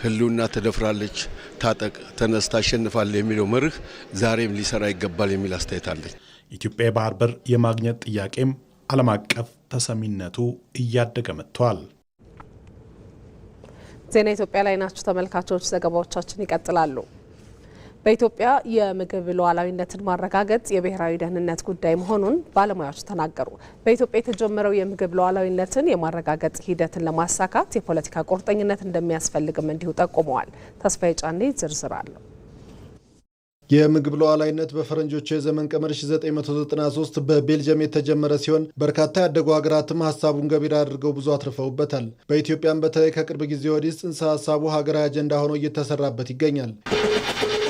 ህልውና ተደፍራለች፣ ታጠቅ፣ ተነስ፣ ታሸንፋለህ የሚለው መርህ ዛሬም ሊሰራ ይገባል የሚል አስተያየት አለኝ። ኢትዮጵያ የባህር በር የማግኘት ጥያቄም ዓለም አቀፍ ተሰሚነቱ እያደገ መጥቷል። ዜና ኢትዮጵያ ላይ ናችሁ ተመልካቾች። ዘገባዎቻችን ይቀጥላሉ። በኢትዮጵያ የምግብ ሉዓላዊነትን ማረጋገጥ የብሔራዊ ደህንነት ጉዳይ መሆኑን ባለሙያዎች ተናገሩ። በኢትዮጵያ የተጀመረው የምግብ ሉዓላዊነትን የማረጋገጥ ሂደትን ለማሳካት የፖለቲካ ቁርጠኝነት እንደሚያስፈልግም እንዲሁ ጠቁመዋል። ተስፋዬ ጫኔ ዝርዝር አለው። የምግብ ሉዓላዊነት በፈረንጆቹ የዘመን ቀመር 1993 በቤልጅየም የተጀመረ ሲሆን በርካታ ያደጉ ሀገራትም ሀሳቡን ገቢር አድርገው ብዙ አትርፈውበታል። በኢትዮጵያም በተለይ ከቅርብ ጊዜ ወዲህ ጽንሰ ሀሳቡ ሀገራዊ አጀንዳ ሆኖ እየተሰራበት ይገኛል።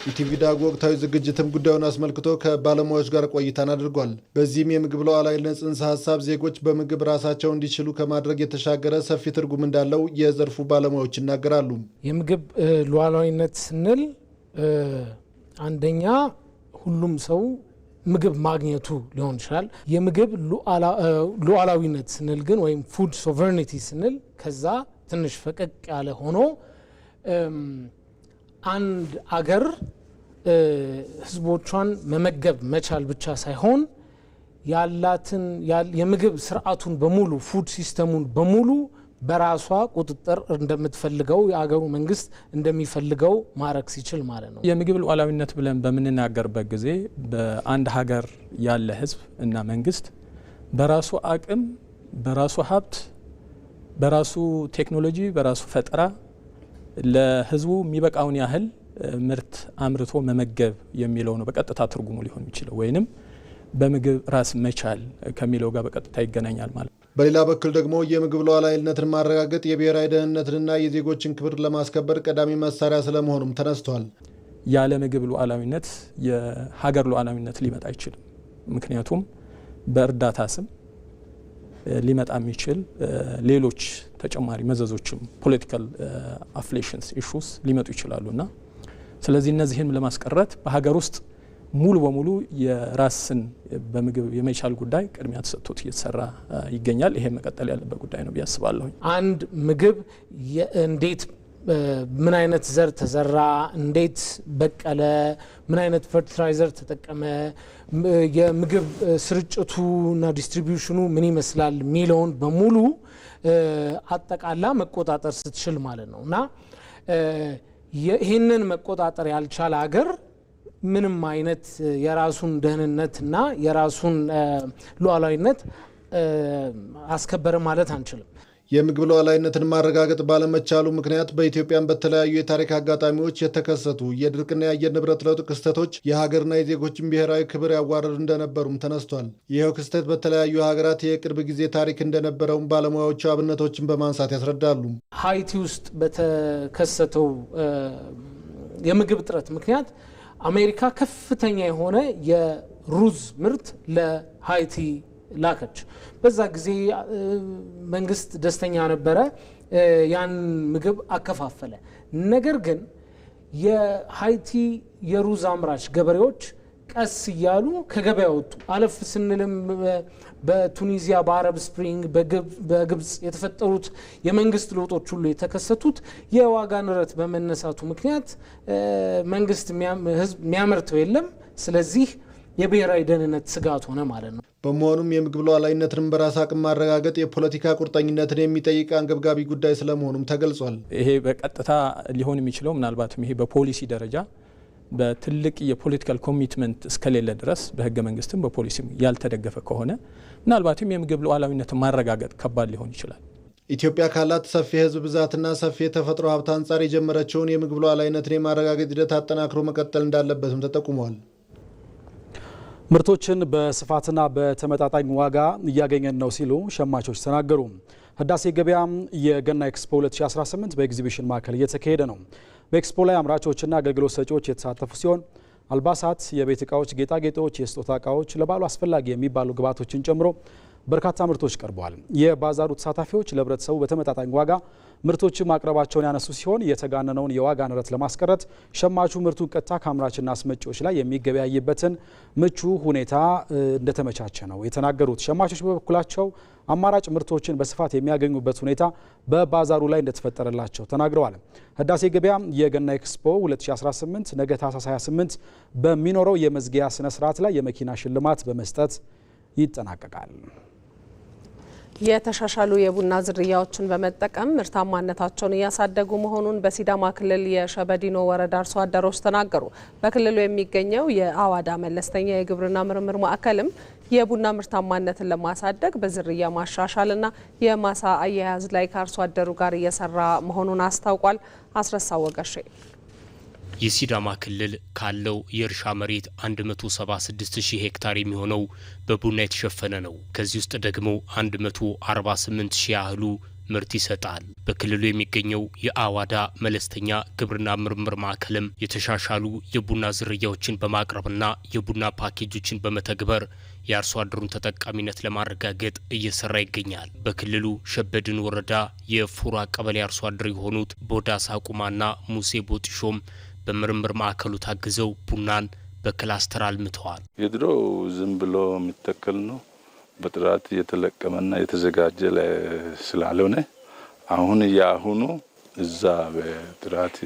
ኢቲቪ ዳጉ ወቅታዊ ዝግጅትም ጉዳዩን አስመልክቶ ከባለሙያዎች ጋር ቆይታን አድርጓል። በዚህም የምግብ ሉዓላዊነት ጽንሰ ሀሳብ ዜጎች በምግብ ራሳቸው እንዲችሉ ከማድረግ የተሻገረ ሰፊ ትርጉም እንዳለው የዘርፉ ባለሙያዎች ይናገራሉ። የምግብ ሉዓላዊነት ስንል አንደኛ ሁሉም ሰው ምግብ ማግኘቱ ሊሆን ይችላል። የምግብ ሉዓላዊነት ስንል ግን ወይም ፉድ ሶቨርኒቲ ስንል ከዛ ትንሽ ፈቀቅ ያለ ሆኖ አንድ አገር ህዝቦቿን መመገብ መቻል ብቻ ሳይሆን ያላትን የምግብ ስርዓቱን በሙሉ ፉድ ሲስተሙን በሙሉ በራሷ ቁጥጥር እንደምትፈልገው የአገሩ መንግስት እንደሚፈልገው ማድረግ ሲችል ማለት ነው። የምግብ ሉዓላዊነት ብለን በምንናገርበት ጊዜ በአንድ ሀገር ያለ ህዝብ እና መንግስት በራሱ አቅም፣ በራሱ ሀብት፣ በራሱ ቴክኖሎጂ፣ በራሱ ፈጠራ ለህዝቡ የሚበቃውን ያህል ምርት አምርቶ መመገብ የሚለው ነው በቀጥታ ትርጉሙ ሊሆን የሚችለው ወይንም በምግብ ራስ መቻል ከሚለው ጋር በቀጥታ ይገናኛል ማለት ነው። በሌላ በኩል ደግሞ የምግብ ሉዓላዊነትን ማረጋገጥ የብሔራዊ ደህንነትንና የዜጎችን ክብር ለማስከበር ቀዳሚ መሳሪያ ስለመሆኑም ተነስቷል። ያለ ምግብ ሉዓላዊነት የሀገር ሉዓላዊነት ሊመጣ አይችልም። ምክንያቱም በእርዳታ ስም ሊመጣ የሚችል ሌሎች ተጨማሪ መዘዞችም ፖለቲካል አፍሌሽንስ ኢሹስ ሊመጡ ይችላሉና ስለዚህ እነዚህን ለማስቀረት በሀገር ውስጥ ሙሉ በሙሉ የራስን በምግብ የመቻል ጉዳይ ቅድሚያ ተሰጥቶት እየተሰራ ይገኛል። ይሄ መቀጠል ያለበት ጉዳይ ነው ብዬ አስባለሁ። አንድ ምግብ እንዴት ምን አይነት ዘር ተዘራ፣ እንዴት በቀለ፣ ምን አይነት ፈርቲላይዘር ተጠቀመ፣ የምግብ ስርጭቱና ዲስትሪቢዩሽኑ ምን ይመስላል ሚለውን በሙሉ አጠቃላ መቆጣጠር ስትችል ማለት ነው እና ይህንን መቆጣጠር ያልቻለ ሀገር ምንም አይነት የራሱን ደህንነትና የራሱን ሉዓላዊነት አስከበረ ማለት አንችልም። የምግብ ሉዓላዊነትን ማረጋገጥ ባለመቻሉ ምክንያት በኢትዮጵያም በተለያዩ የታሪክ አጋጣሚዎች የተከሰቱ የድርቅና የአየር ንብረት ለውጥ ክስተቶች የሀገርና የዜጎችን ብሔራዊ ክብር ያዋረዱ እንደነበሩም ተነስቷል። ይኸው ክስተት በተለያዩ ሀገራት የቅርብ ጊዜ ታሪክ እንደነበረውም ባለሙያዎቹ አብነቶችን በማንሳት ያስረዳሉ። ሃይቲ ውስጥ በተከሰተው የምግብ እጥረት ምክንያት አሜሪካ ከፍተኛ የሆነ የሩዝ ምርት ለሃይቲ ላከች። በዛ ጊዜ መንግስት ደስተኛ ነበረ፣ ያን ምግብ አከፋፈለ። ነገር ግን የሃይቲ የሩዝ አምራች ገበሬዎች ቀስ እያሉ ከገበያ ወጡ። አለፍ ስንልም በቱኒዚያ በአረብ ስፕሪንግ በግብጽ የተፈጠሩት የመንግስት ለውጦች ሁሉ የተከሰቱት የዋጋ ንረት በመነሳቱ ምክንያት መንግስት ህዝብ የሚያመርተው የለም። ስለዚህ የብሔራዊ ደህንነት ስጋት ሆነ ማለት ነው። በመሆኑም የምግብ ሉዓላዊነትን በራስ አቅም ማረጋገጥ የፖለቲካ ቁርጠኝነትን የሚጠይቅ አንገብጋቢ ጉዳይ ስለመሆኑም ተገልጿል። ይሄ በቀጥታ ሊሆን የሚችለው ምናልባትም ይሄ በፖሊሲ ደረጃ በትልቅ የፖለቲካል ኮሚትመንት እስከሌለ ድረስ በህገ መንግስትም በፖሊሲም ያልተደገፈ ከሆነ ምናልባትም የምግብ ሉዓላዊነትን ማረጋገጥ ከባድ ሊሆን ይችላል። ኢትዮጵያ ካላት ሰፊ የህዝብ ብዛትና ሰፊ የተፈጥሮ ሀብት አንጻር የጀመረችውን የምግብ ሉዓላዊነትን የማረጋገጥ ሂደት አጠናክሮ መቀጠል እንዳለበትም ተጠቁሟል። ምርቶችን በስፋትና በተመጣጣኝ ዋጋ እያገኘን ነው ሲሉ ሸማቾች ተናገሩ። ህዳሴ ገበያ የገና ኤክስፖ 2018 በኤግዚቢሽን ማዕከል እየተካሄደ ነው። በኤክስፖ ላይ አምራቾችና አገልግሎት ሰጪዎች የተሳተፉ ሲሆን አልባሳት፣ የቤት እቃዎች፣ ጌጣጌጦች፣ የስጦታ እቃዎች፣ ለበዓሉ አስፈላጊ የሚባሉ ግብዓቶችን ጨምሮ በርካታ ምርቶች ቀርበዋል። የባዛሩ ተሳታፊዎች ለህብረተሰቡ በተመጣጣኝ ዋጋ ምርቶችን ማቅረባቸውን ያነሱ ሲሆን የተጋነነውን የዋጋ ንረት ለማስቀረት ሸማቹ ምርቱን ቀጥታ ከአምራችና አስመጪዎች ላይ የሚገበያይበትን ምቹ ሁኔታ እንደተመቻቸ ነው የተናገሩት። ሸማቾች በበኩላቸው አማራጭ ምርቶችን በስፋት የሚያገኙበት ሁኔታ በባዛሩ ላይ እንደተፈጠረላቸው ተናግረዋል። ህዳሴ ገበያ የገና ኤክስፖ 2018 ነገ ታህሳስ 28 በሚኖረው የመዝጊያ ስነ ስርዓት ላይ የመኪና ሽልማት በመስጠት ይጠናቀቃል። የተሻሻሉ የቡና ዝርያዎችን በመጠቀም ምርታማነታቸውን እያሳደጉ መሆኑን በሲዳማ ክልል የሸበዲኖ ወረዳ አርሶ አደሮች ተናገሩ። በክልሉ የሚገኘው የአዋዳ መለስተኛ የግብርና ምርምር ማዕከልም የቡና ምርታማነትን ለማሳደግ በዝርያ ማሻሻልና የማሳ አያያዝ ላይ ከአርሶ አደሩ ጋር እየሰራ መሆኑን አስታውቋል። አስረሳ ወገሼ የሲዳማ ክልል ካለው የእርሻ መሬት 176,000 ሄክታር የሚሆነው በቡና የተሸፈነ ነው። ከዚህ ውስጥ ደግሞ 148,000 ያህሉ ምርት ይሰጣል። በክልሉ የሚገኘው የአዋዳ መለስተኛ ግብርና ምርምር ማዕከልም የተሻሻሉ የቡና ዝርያዎችን በማቅረብና የቡና ፓኬጆችን በመተግበር የአርሶ አደሩን ተጠቃሚነት ለማረጋገጥ እየሰራ ይገኛል። በክልሉ ሸበድን ወረዳ የፉራ ቀበሌ አርሶ አደር የሆኑት ቦዳሳ ቁማና ሙሴ ቦጢሾም በምርምር ማዕከሉ ታግዘው ቡናን በክላስተር አልምተዋል። የድሮ ዝም ብሎ የሚተከል ነው። በጥራት የተለቀመና የተዘጋጀ ስላልሆነ አሁን ያሁኑ እዛ በጥራት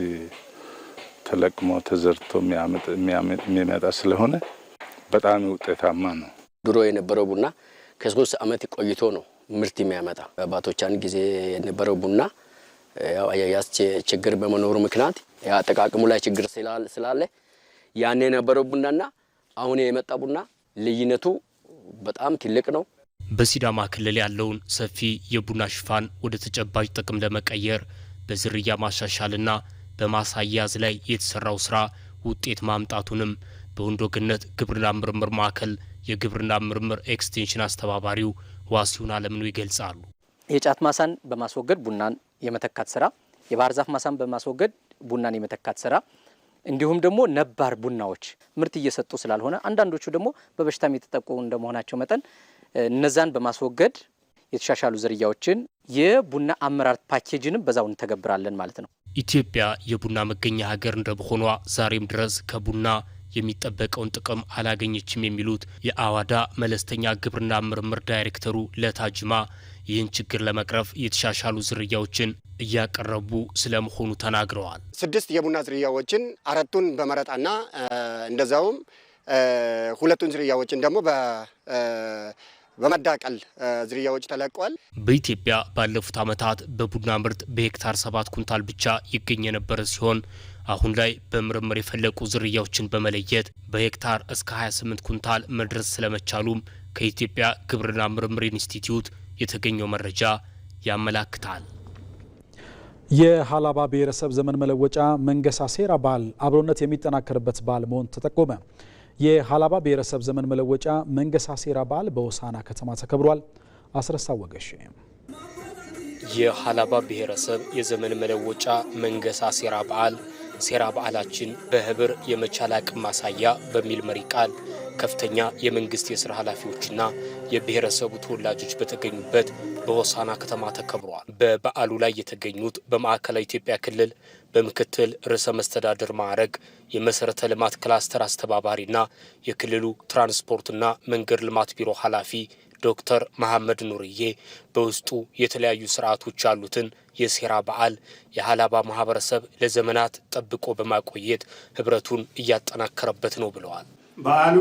ተለቅሞ ተዘርቶ የሚያመጣ ስለሆነ በጣም ውጤታማ ነው። ድሮ የነበረው ቡና ከ3 ዓመት ቆይቶ ነው ምርት የሚያመጣ። አባቶቻን ጊዜ የነበረው ቡና ያው አያያዝ ችግር በመኖሩ ምክንያት አጠቃቀሙ ላይ ችግር ስላለ ያኔ የነበረው ቡናና አሁን የመጣ ቡና ልዩነቱ በጣም ትልቅ ነው። በሲዳማ ክልል ያለውን ሰፊ የቡና ሽፋን ወደ ተጨባጭ ጥቅም ለመቀየር በዝርያ ማሻሻልና በማሳ አያያዝ ላይ የተሰራው ስራ ውጤት ማምጣቱንም በወንዶ ገነት ግብርና ምርምር ማዕከል የግብርና ምርምር ኤክስቴንሽን አስተባባሪው ዋሲሁን አለምኑ ይገልጻሉ። የጫት ማሳን በማስወገድ ቡናን የመተካት ስራ፣ የባህር ዛፍ ማሳን በማስወገድ ቡናን የመተካት ስራ እንዲሁም ደግሞ ነባር ቡናዎች ምርት እየሰጡ ስላልሆነ አንዳንዶቹ ደግሞ በበሽታም የተጠቁ እንደመሆናቸው መጠን እነዛን በማስወገድ የተሻሻሉ ዝርያዎችን የቡና አመራረት ፓኬጅንም በዛው እንተገብራለን ማለት ነው። ኢትዮጵያ የቡና መገኛ ሀገር እንደመሆኗ ዛሬም ድረስ ከቡና የሚጠበቀውን ጥቅም አላገኘችም የሚሉት የአዋዳ መለስተኛ ግብርና ምርምር ዳይሬክተሩ ለታጅማ ይህን ችግር ለመቅረፍ የተሻሻሉ ዝርያዎችን እያቀረቡ ስለመሆኑ ተናግረዋል። 6 የቡና ዝርያዎችን 4ቱን በመረጣና እንደዛውም 2ቱን ዝርያዎችን ደግሞ በመዳቀል ዝርያዎች ተለቀዋል። በኢትዮጵያ ባለፉት ዓመታት በቡና ምርት በሄክታር 7 ኩንታል ብቻ ይገኝ የነበረ ሲሆን አሁን ላይ በምርምር የፈለቁ ዝርያዎችን በመለየት በሄክታር እስከ 28 ኩንታል መድረስ ስለመቻሉም ከኢትዮጵያ ግብርና ምርምር ኢንስቲትዩት የተገኘው መረጃ ያመላክታል። የሀላባ ብሔረሰብ ዘመን መለወጫ መንገሳ ሴራ በዓል አብሮነት የሚጠናከርበት በዓል መሆን ተጠቆመ። የሀላባ ብሔረሰብ ዘመን መለወጫ መንገሳ ሴራ በዓል በሆሳና ከተማ ተከብሯል። አስረሳ ወገሽ የሀላባ ብሔረሰብ የዘመን መለወጫ መንገሳ ሴራ በዓል ሴራ በዓላችን በህብር የመቻል አቅም ማሳያ በሚል መሪ ቃል ከፍተኛ የመንግስት የስራ ኃላፊዎችና የብሔረሰቡ ተወላጆች በተገኙበት በሆሳና ከተማ ተከብሯል። በበዓሉ ላይ የተገኙት በማዕከላዊ ኢትዮጵያ ክልል በምክትል ርዕሰ መስተዳድር ማዕረግ የመሰረተ ልማት ክላስተር አስተባባሪና የክልሉ ትራንስፖርትና መንገድ ልማት ቢሮ ኃላፊ ዶክተር መሐመድ ኑርዬ በውስጡ የተለያዩ ስርዓቶች ያሉትን የሴራ በዓል የሀላባ ማህበረሰብ ለዘመናት ጠብቆ በማቆየት ህብረቱን እያጠናከረበት ነው ብለዋል። በዓሉ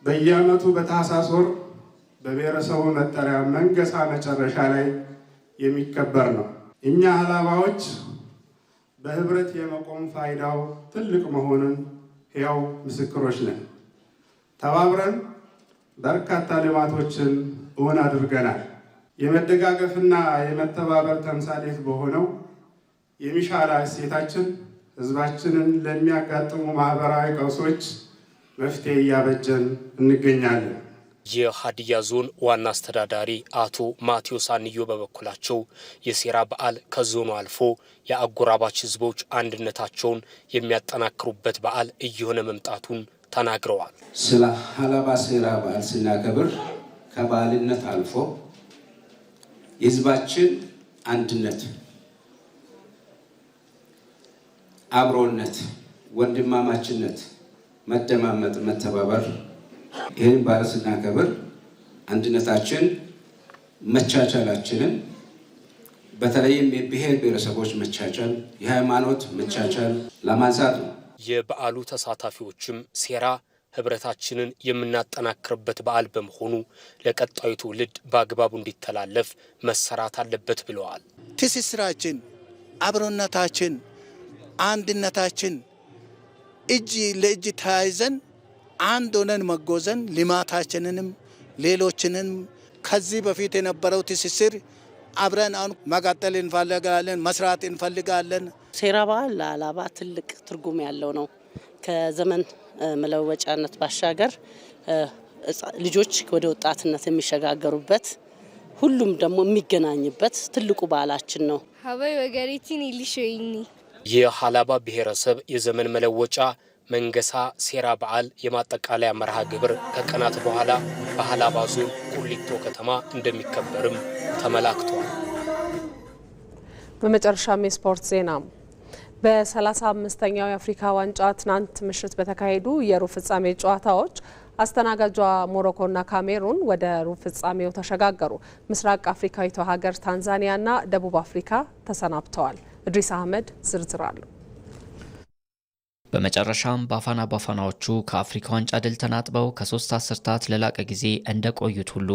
በየዓመቱ በታህሳስ ወር በብሔረሰቡ መጠሪያ መንገሳ መጨረሻ ላይ የሚከበር ነው። እኛ ሀላባዎች በህብረት የመቆም ፋይዳው ትልቅ መሆኑን ሕያው ምስክሮች ነን። ተባብረን በርካታ ልማቶችን እውን አድርገናል። የመደጋገፍና የመተባበር ተምሳሌት በሆነው የሚሻላ እሴታችን ህዝባችንን ለሚያጋጥሙ ማህበራዊ ቀውሶች መፍትሄ እያበጀን እንገኛለን። የሀዲያ ዞን ዋና አስተዳዳሪ አቶ ማቴዎስ አንዮ በበኩላቸው የሴራ በዓል ከዞኑ አልፎ የአጎራባች ህዝቦች አንድነታቸውን የሚያጠናክሩበት በዓል እየሆነ መምጣቱን ተናግረዋል። ስለ ሀላባ ሴራ በዓል ስናከብር ከበዓልነት አልፎ የህዝባችን አንድነት፣ አብሮነት፣ ወንድማማችነት፣ መደማመጥ፣ መተባበር ይህን በዓል ስናከብር አንድነታችን፣ መቻቻላችንን በተለይም የብሔር ብሔረሰቦች መቻቻል፣ የሃይማኖት መቻቻል ለማንሳት ነው። የበዓሉ ተሳታፊዎችም ሴራ ህብረታችንን የምናጠናክርበት በዓል በመሆኑ ለቀጣዩ ትውልድ በአግባቡ እንዲተላለፍ መሰራት አለበት ብለዋል። ትስስራችን፣ አብሮነታችን፣ አንድነታችን እጅ ለእጅ ተያይዘን አንድ ሆነን መጎዘን ልማታችንንም ሌሎችንም ከዚህ በፊት የነበረው ትስስር አብረን አሁን መቀጠል እንፈልጋለን፣ መስራት እንፈልጋለን። ሴራ በዓል ለሀላባ ትልቅ ትርጉም ያለው ነው። ከዘመን መለወጫነት ባሻገር ልጆች ወደ ወጣትነት የሚሸጋገሩበት ሁሉም ደግሞ የሚገናኝበት ትልቁ በዓላችን ነው። ሀበይ ወገሪቲን ይልሽይኒ የሀላባ ብሔረሰብ የዘመን መለወጫ መንገሳ ሴራ በዓል የማጠቃለያ መርሃ ግብር ከቀናት በኋላ በሀላባ ዞን ቁሊቶ ከተማ እንደሚከበርም ተመላክቷል። በመጨረሻም የስፖርት ዜና በ35ኛው የአፍሪካ ዋንጫ ትናንት ምሽት በተካሄዱ የሩብ ፍጻሜ ጨዋታዎች አስተናጋጇ ሞሮኮና ካሜሩን ወደ ሩብ ፍጻሜው ተሸጋገሩ። ምስራቅ አፍሪካዊቷ ሀገር ታንዛኒያና ደቡብ አፍሪካ ተሰናብተዋል። እድሪስ አህመድ ዝርዝር አለው። በመጨረሻም ባፋና ባፋናዎቹ ከአፍሪካ ዋንጫ ድል ተናጥበው ከ3 አስርታት ለላቀ ጊዜ እንደቆዩት ሁሉ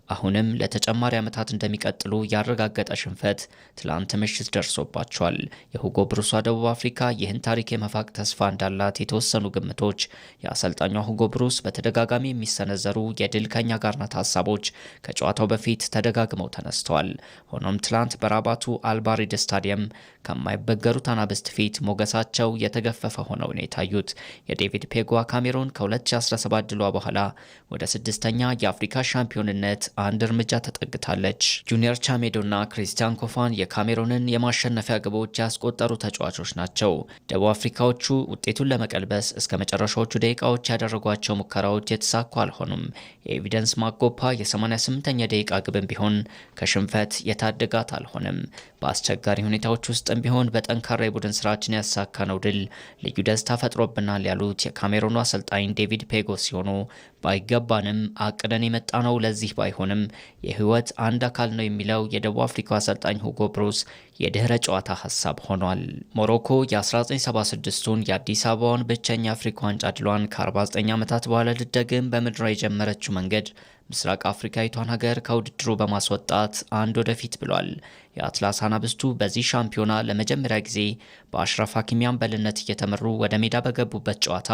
አሁንም ለተጨማሪ ዓመታት እንደሚቀጥሉ ያረጋገጠ ሽንፈት ትላንት ምሽት ደርሶባቸዋል። የሁጎ ብሩሷ ደቡብ አፍሪካ ይህን ታሪክ የመፋቅ ተስፋ እንዳላት የተወሰኑ ግምቶች፣ የአሰልጣኟ ሁጎ ብሩስ በተደጋጋሚ የሚሰነዘሩ የድል ከኛ ጋር ናት ሀሳቦች ከጨዋታው በፊት ተደጋግመው ተነስተዋል። ሆኖም ትላንት በራባቱ አልባሪድ ስታዲየም ከማይበገሩት አናብስት ፊት ሞገሳቸው የተገፈፈ ሆነው ነው የታዩት። የዴቪድ ፔጓ ካሜሩን ከ2017 ድሏ በኋላ ወደ 6ኛ የአፍሪካ ሻምፒዮንነት አንድ እርምጃ ተጠግታለች። ጁኒየር ቻሜዶና ክሪስቲያን ኮፋን የካሜሩንን የማሸነፊያ ግቦች ያስቆጠሩ ተጫዋቾች ናቸው። ደቡብ አፍሪካዎቹ ውጤቱን ለመቀልበስ እስከ መጨረሻዎቹ ደቂቃዎች ያደረጓቸው ሙከራዎች የተሳኩ አልሆኑም። የኤቪደንስ ማጎፓ የ88ኛ ደቂቃ ግብም ቢሆን ከሽንፈት የታደጋት አልሆነም። በአስቸጋሪ ሁኔታዎች ውስጥም ቢሆን በጠንካራ የቡድን ስራችን ያሳካነው ድል ልዩ ደስታ ፈጥሮብናል ያሉት የካሜሩኑ አሰልጣኝ ዴቪድ ፔጎ ሲሆኑ ባይገባንም አቅደን የመጣ ነው ለዚህ ባይሆንም የህይወት አንድ አካል ነው የሚለው የደቡብ አፍሪካ አሰልጣኝ ሁጎ ብሩስ የድህረ ጨዋታ ሀሳብ ሆኗል። ሞሮኮ የ1976ቱን የአዲስ አበባውን ብቸኛ አፍሪካ ዋንጫ ድሏን ከ49 ዓመታት በኋላ ልደግም በምድሯ የጀመረችው መንገድ ምስራቅ አፍሪካዊቷን ሀገር ከውድድሩ በማስወጣት አንድ ወደፊት ብሏል። የአትላስ አናብስቱ በዚህ ሻምፒዮና ለመጀመሪያ ጊዜ በአሽራፍ ሀኪሚ አምበልነት እየተመሩ ወደ ሜዳ በገቡበት ጨዋታ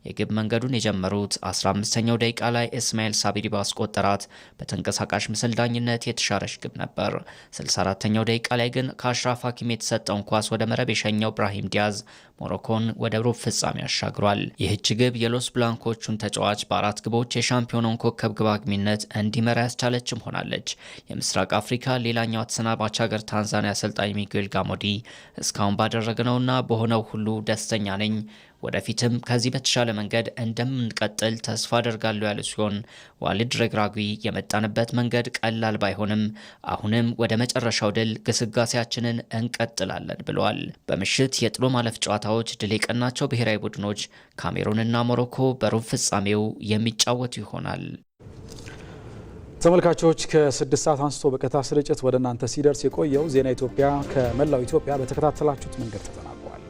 የግብ መንገዱን የጀመሩት 15ኛው ደቂቃ ላይ እስማኤል ሳቢሪ ባስቆጠራት በተንቀሳቃሽ ምስል ዳኝነት የተሻረች ግብ ነበር። 64ኛው ደቂቃ ላይ ግን ከአሽራፍ ሀኪሚ የተሰጠውን ኳስ ወደ መረብ የሸኘው ብራሂም ዲያዝ ሞሮኮን ወደ ሩብ ፍጻሜ አሻግሯል። ይህች ግብ የሎስ ብላንኮቹን ተጫዋች በ4 ግቦች የሻምፒዮናውን ኮከብ ግብ አግቢነት እንዲመራ ያስቻለችም ሆናለች። የምስራቅ አፍሪካ ሌላኛው ተሰናባች ሀገር ታንዛኒያ አሰልጣኝ ሚጌል ጋሞዲ እስካሁን ባደረግነውና በሆነው ሁሉ ደስተኛ ነኝ፣ ወደፊትም ከዚህ በተሻለ መንገድ እንደምንቀጥል ተስፋ አደርጋለሁ ያሉ ሲሆን ዋሊድ ረግራጉ የመጣንበት መንገድ ቀላል ባይሆንም አሁንም ወደ መጨረሻው ድል ግስጋሴያችንን እንቀጥላለን ብለዋል። በምሽት የጥሎ ማለፍ ጨዋታዎች ድል የቀናቸው ብሔራዊ ቡድኖች ካሜሩንና ሞሮኮ በሩብ ፍጻሜው የሚጫወቱ ይሆናል። ተመልካቾች ከ6 ሰዓት አንስቶ በቀጥታ ስርጭት ወደ እናንተ ሲደርስ የቆየው ዜና ኢትዮጵያ ከመላው ኢትዮጵያ በተከታተላችሁት መንገድ ተጠናቋል።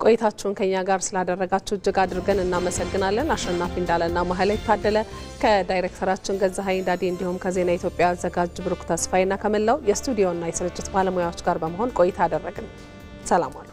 ቆይታችሁን ከኛ ጋር ስላደረጋችሁ እጅግ አድርገን እናመሰግናለን። አሸናፊ እንዳለና ማህሌት ታደለ ከዳይሬክተራችን ገዛሀኝ ዳዲ እንዲሁም ከዜና ኢትዮጵያ አዘጋጅ ብሩክ ተስፋይና ከመላው የስቱዲዮና የስርጭት ባለሙያዎች ጋር በመሆን ቆይታ አደረግን። ሰላም።